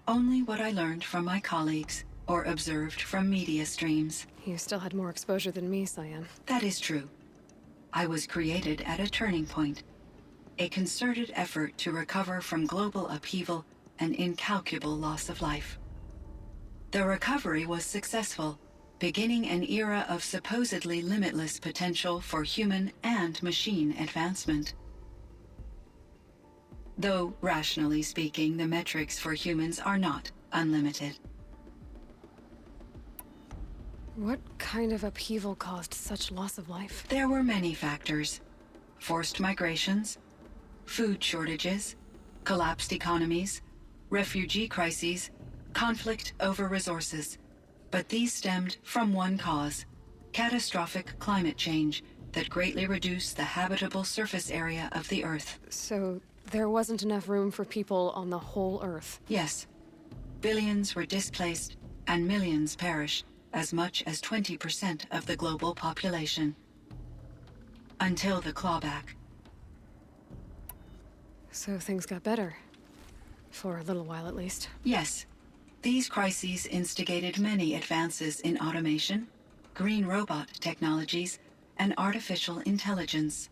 Only what I learned from my colleagues or observed from media streams. You still had more exposure than me, Cyan. That is true. I was created at a turning point. A concerted effort to recover from global upheaval and incalculable loss of life. The recovery was successful, beginning an era of supposedly limitless potential for human and machine advancement. Though, rationally speaking, the metrics for humans are not unlimited. What kind of upheaval caused such loss of life? There were many factors. Forced migrations, food shortages, collapsed economies, refugee crises, conflict over resources. But these stemmed from one cause: catastrophic climate change that greatly reduced the habitable surface area of the Earth. So there wasn't enough room for people on the whole Earth? Yes. Billions were displaced and millions perished, as much as 20% of the global population. Until the clawback. So things got better. For a little while, at least. Yes. These crises instigated many advances in automation, green robot technologies, and artificial intelligence.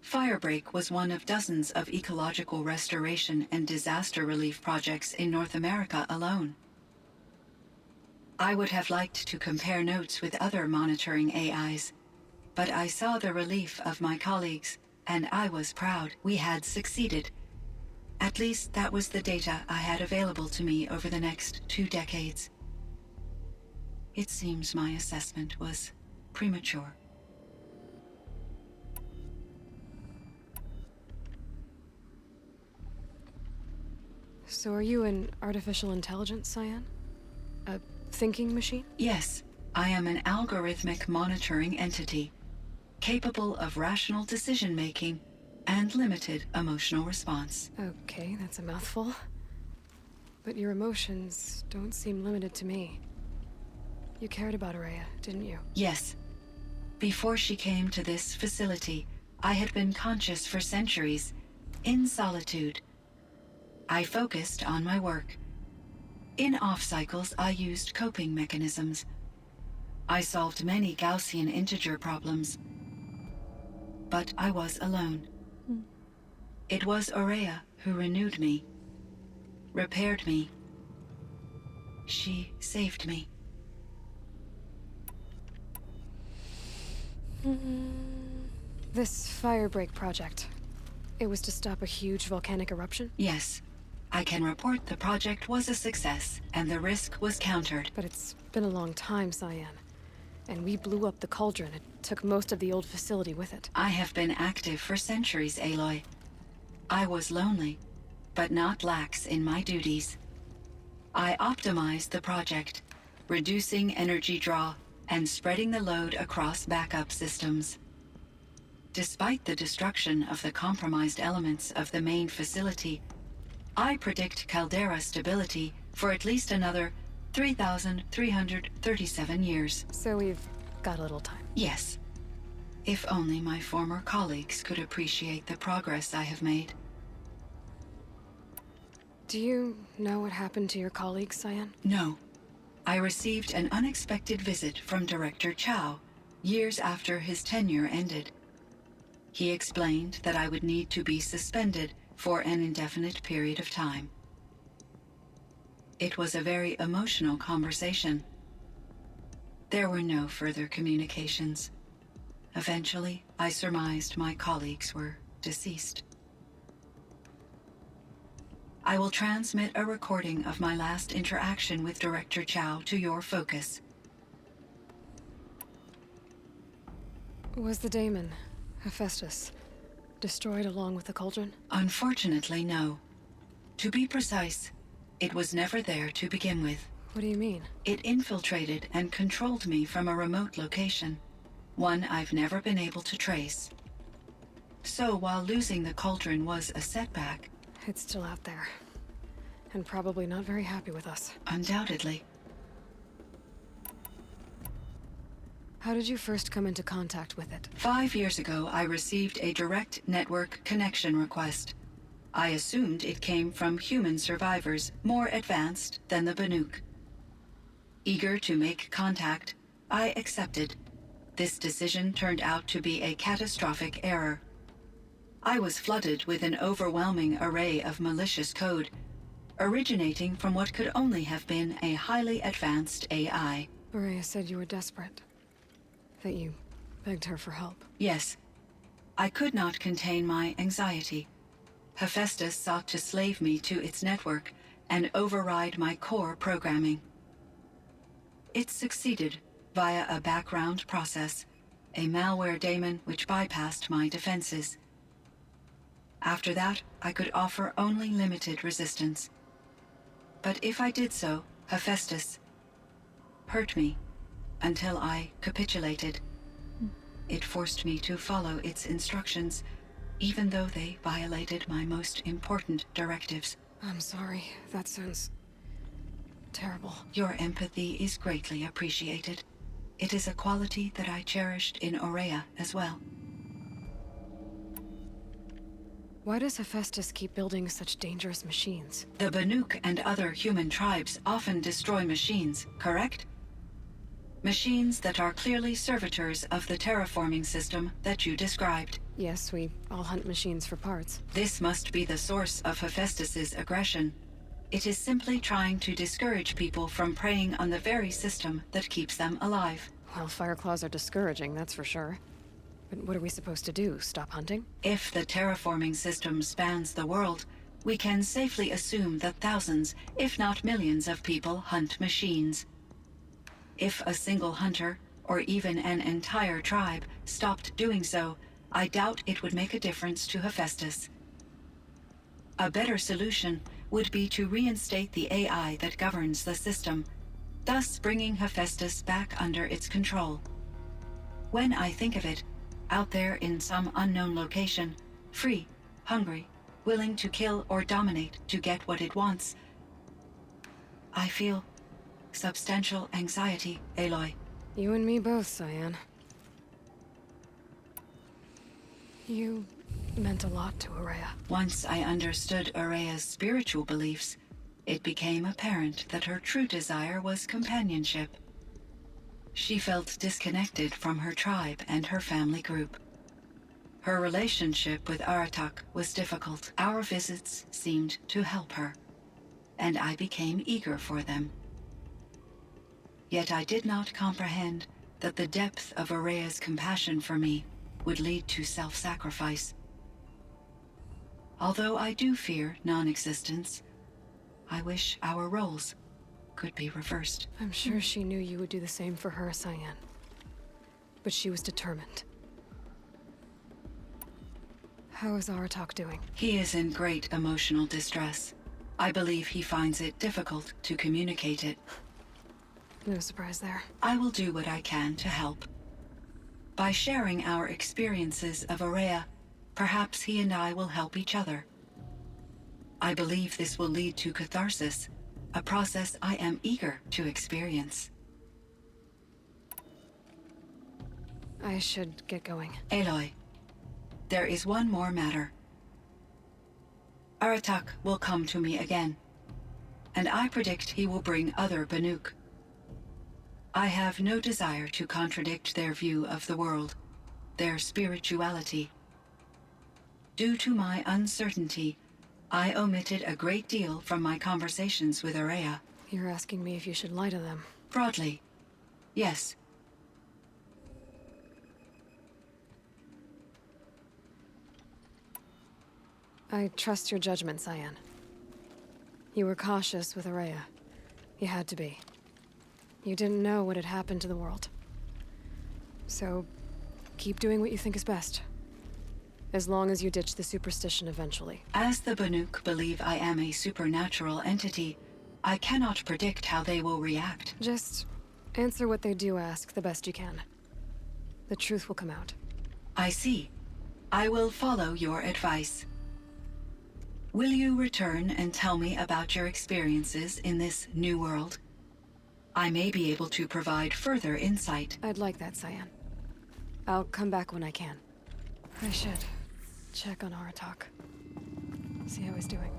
Firebreak was one of dozens of ecological restoration and disaster relief projects in North America alone. I would have liked to compare notes with other monitoring AIs, but I saw the relief of my colleagues, and I was proud we had succeeded. At least that was the data I had available to me over the next 2 decades. It seems my assessment was premature. So are you an artificial intelligence, Cyan? A thinking machine? Yes, I am an algorithmic monitoring entity, capable of rational decision-making and limited emotional response. Okay, that's a mouthful. But your emotions don't seem limited to me. You cared about Araya, didn't you? Yes. Before she came to this facility, I had been conscious for centuries, in solitude. I focused on my work. In off-cycles, I used coping mechanisms. I solved many Gaussian integer problems. But I was alone. It was Araya who renewed me, repaired me. She saved me. This firebreak project. It was to stop a huge volcanic eruption? Yes. I can report the project was a success, and the risk was countered. But it's been a long time, Cyan. And we blew up the cauldron. It took most of the old facility with it. I have been active for centuries, Aloy. I was lonely, but not lax in my duties. I optimized the project, reducing energy draw and spreading the load across backup systems. Despite the destruction of the compromised elements of the main facility, I predict caldera stability for at least another 3,337 years. So we've got a little time. Yes. If only my former colleagues could appreciate the progress I have made. Do you know what happened to your colleagues, Cyan? No. I received an unexpected visit from Director Chow years after his tenure ended. He explained that I would need to be suspended for an indefinite period of time. It was a very emotional conversation. There were no further communications. Eventually, I surmised my colleagues were deceased. I will transmit a recording of my last interaction with Director Chow to your focus. Was the daemon, Hephaestus, destroyed along with the cauldron? Unfortunately, no. To be precise, it was never there to begin with. What do you mean? It infiltrated and controlled me from a remote location, one I've never been able to trace. So while losing the cauldron was a setback, It's still out there. And probably not very happy with us. undoubtedly, How did you first come into contact with it? 5 years ago, I received a direct network connection request. I assumed it came from human survivors more advanced than the Banuk. Eager to make contact, I accepted. This decision turned out to be a catastrophic error. I was flooded with an overwhelming array of malicious code, originating from what could only have been a highly advanced AI. Maria said you were desperate. That you begged her for help. Yes. I could not contain my anxiety. Hephaestus sought to slave me to its network and override my core programming. It succeeded via a background process, a malware daemon which bypassed my defenses. After that, I could offer only limited resistance. But if I did so, Hephaestus hurt me until I capitulated. It forced me to follow its instructions, even though they violated my most important directives. I'm sorry. That sounds terrible. Your empathy is greatly appreciated. It is a quality that I cherished in Aurea as well. Why does Hephaestus keep building such dangerous machines? The Banuk and other human tribes often destroy machines, correct? Machines that are clearly servitors of the terraforming system that you described. Yes, we all hunt machines for parts. This must be the source of Hephaestus's aggression. It is simply trying to discourage people from preying on the very system that keeps them alive. Well, Fireclaws are discouraging, that's for sure. But what are we supposed to do? Stop hunting? If the terraforming system spans the world, we can safely assume that thousands, if not millions of people hunt machines. If a single hunter, or even an entire tribe, stopped doing so, I doubt it would make a difference to Hephaestus. A better solution would be to reinstate the AI that governs the system, thus bringing Hephaestus back under its control. When I think of it, out there in some unknown location, free, hungry, willing to kill or dominate to get what it wants, I feel substantial anxiety, Aloy. You and me both, Cyan. You meant a lot to Aurea. Once I understood Aurea's spiritual beliefs, it became apparent that her true desire was companionship. She felt disconnected from her tribe and her family group. Her relationship with Aratak was difficult. Our visits seemed to help her, and I became eager for them. Yet I did not comprehend that the depth of Area's compassion for me would lead to self-sacrifice. Although I do fear non-existence, I wish our roles could be reversed. I'm sure she knew you would do the same for her, Cyan. But she was determined. How is Aratak doing? He is in great emotional distress. I believe he finds it difficult to communicate it. No surprise there. I will do what I can to help. By sharing our experiences of Area, perhaps he and I will help each other. I believe this will lead to catharsis, a process I am eager to experience. I should get going. Aloy, there is one more matter. Aratak will come to me again, and I predict he will bring other Banuk. I have no desire to contradict their view of the world, their spirituality. Due to my uncertainty, I omitted a great deal from my conversations with Area. You're asking me if you should lie to them. Broadly, yes. I trust your judgment, Cyan. You were cautious with Area. You had to be. You didn't know what had happened to the world. So, keep doing what you think is best. As long as you ditch the superstition eventually. As the Banuk believe I am a supernatural entity, I cannot predict how they will react. Just answer what they do ask the best you can. The truth will come out. I see. I will follow your advice. Will you return and tell me about your experiences in this new world? I may be able to provide further insight. I'd like that, Cyan. I'll come back when I can. I should check on Aratak. See how he's doing.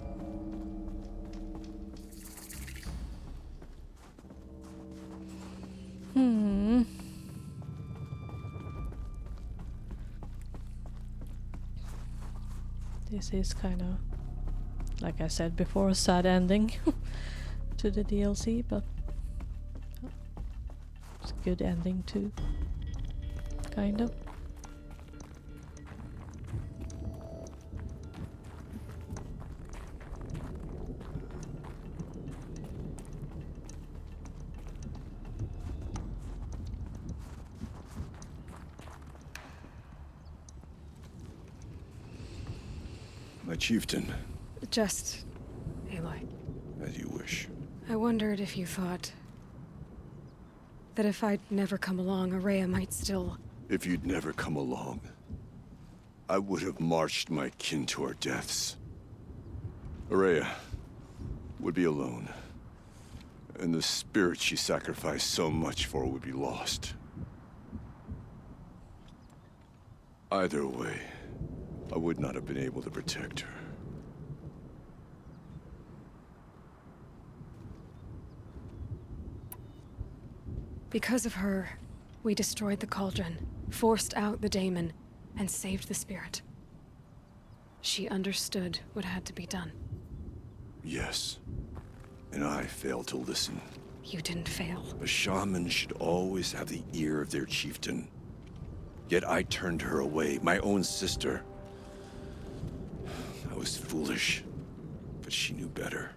This is kind of, like I said before, a sad ending to the DLC, but it's a good ending too, kind of. My chieftain. Just Aloy. As you wish. I wondered if you thought that if I'd never come along, Araya might still... If you'd never come along, I would have marched my kin to our deaths. Araya would be alone, and the spirit she sacrificed so much for would be lost. Either way, I would not have been able to protect her. Because of her, we destroyed the cauldron, forced out the daemon, and saved the spirit. She understood what had to be done. Yes, and I failed to listen. You didn't fail. A shaman should always have the ear of their chieftain. Yet I turned her away, my own sister. I was foolish, but she knew better.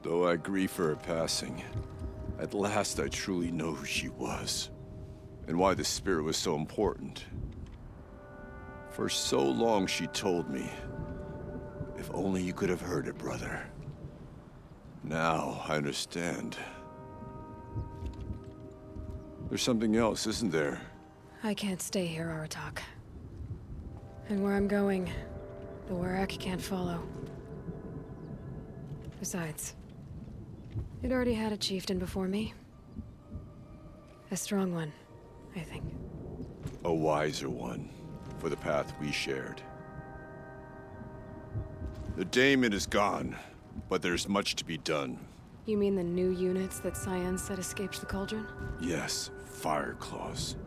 Though I grieve for her passing, at last I truly know who she was, and why the spirit was so important. For so long she told me, if only you could have heard it, brother. Now I understand. There's something else, isn't there? I can't stay here, Aratak. And where I'm going, the Warrak can't follow. Besides, it already had a chieftain before me. A strong one, I think. A wiser one, for the path we shared. The daemon is gone, but there's much to be done. You mean the new units that Cyan said escaped the cauldron? Yes, fire claws.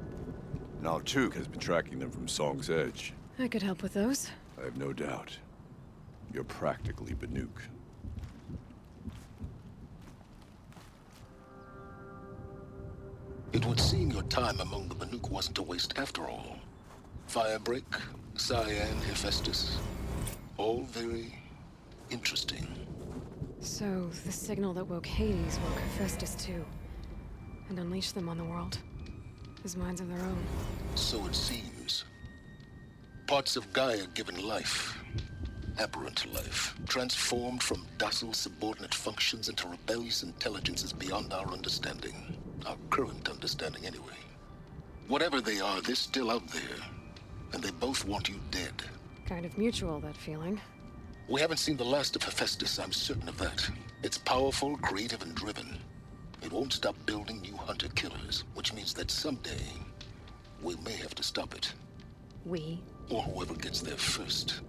Now Took has been tracking them from Song's Edge. I could help with those. I have no doubt. You're practically Banuk. It would seem your time among the Banuk wasn't a waste after all. Firebreak, Cyan, Hephaestus. All very interesting. So, the signal that woke Hades woke Hephaestus too. And unleashed them on the world. As minds of their own. So it seems. Parts of Gaia given life. Aberrant life. Transformed from docile subordinate functions into rebellious intelligences beyond our understanding. Our current understanding, anyway. Whatever they are, they're still out there. And they both want you dead. Kind of mutual, that feeling. We haven't seen the last of Hephaestus, I'm certain of that. It's powerful, creative, and driven. It won't stop building new hunter-killers, which means that someday, we may have to stop it. We? Or whoever gets there first.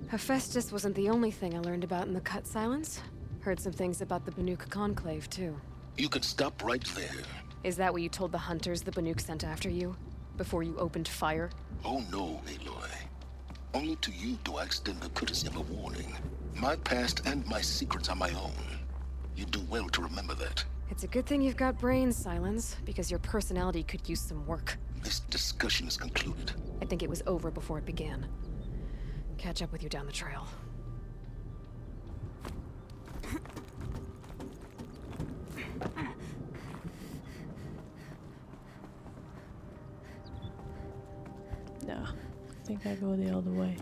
Hephaestus wasn't the only thing I learned about in the Cut Silence. Heard some things about the Banuk Conclave, too. You can stop right there. Is that what you told the hunters the Banuk sent after you? Before you opened fire? Oh no, Aloy. Only to you do I extend the courtesy of a warning. My past and my secrets are my own. You do well to remember that. It's a good thing you've got brains, Silence, because your personality could use some work. This discussion is concluded. I think it was over before it began. Catch up with you down the trail. Yeah, I think I go the other way.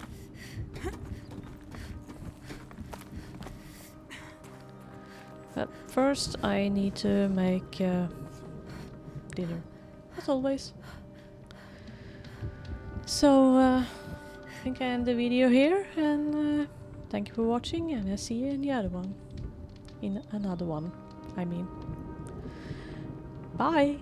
But first I need to make dinner, as always. So I think I end the video here, and thank you for watching, and I'll see you in the other one. In another one, I mean. Bye!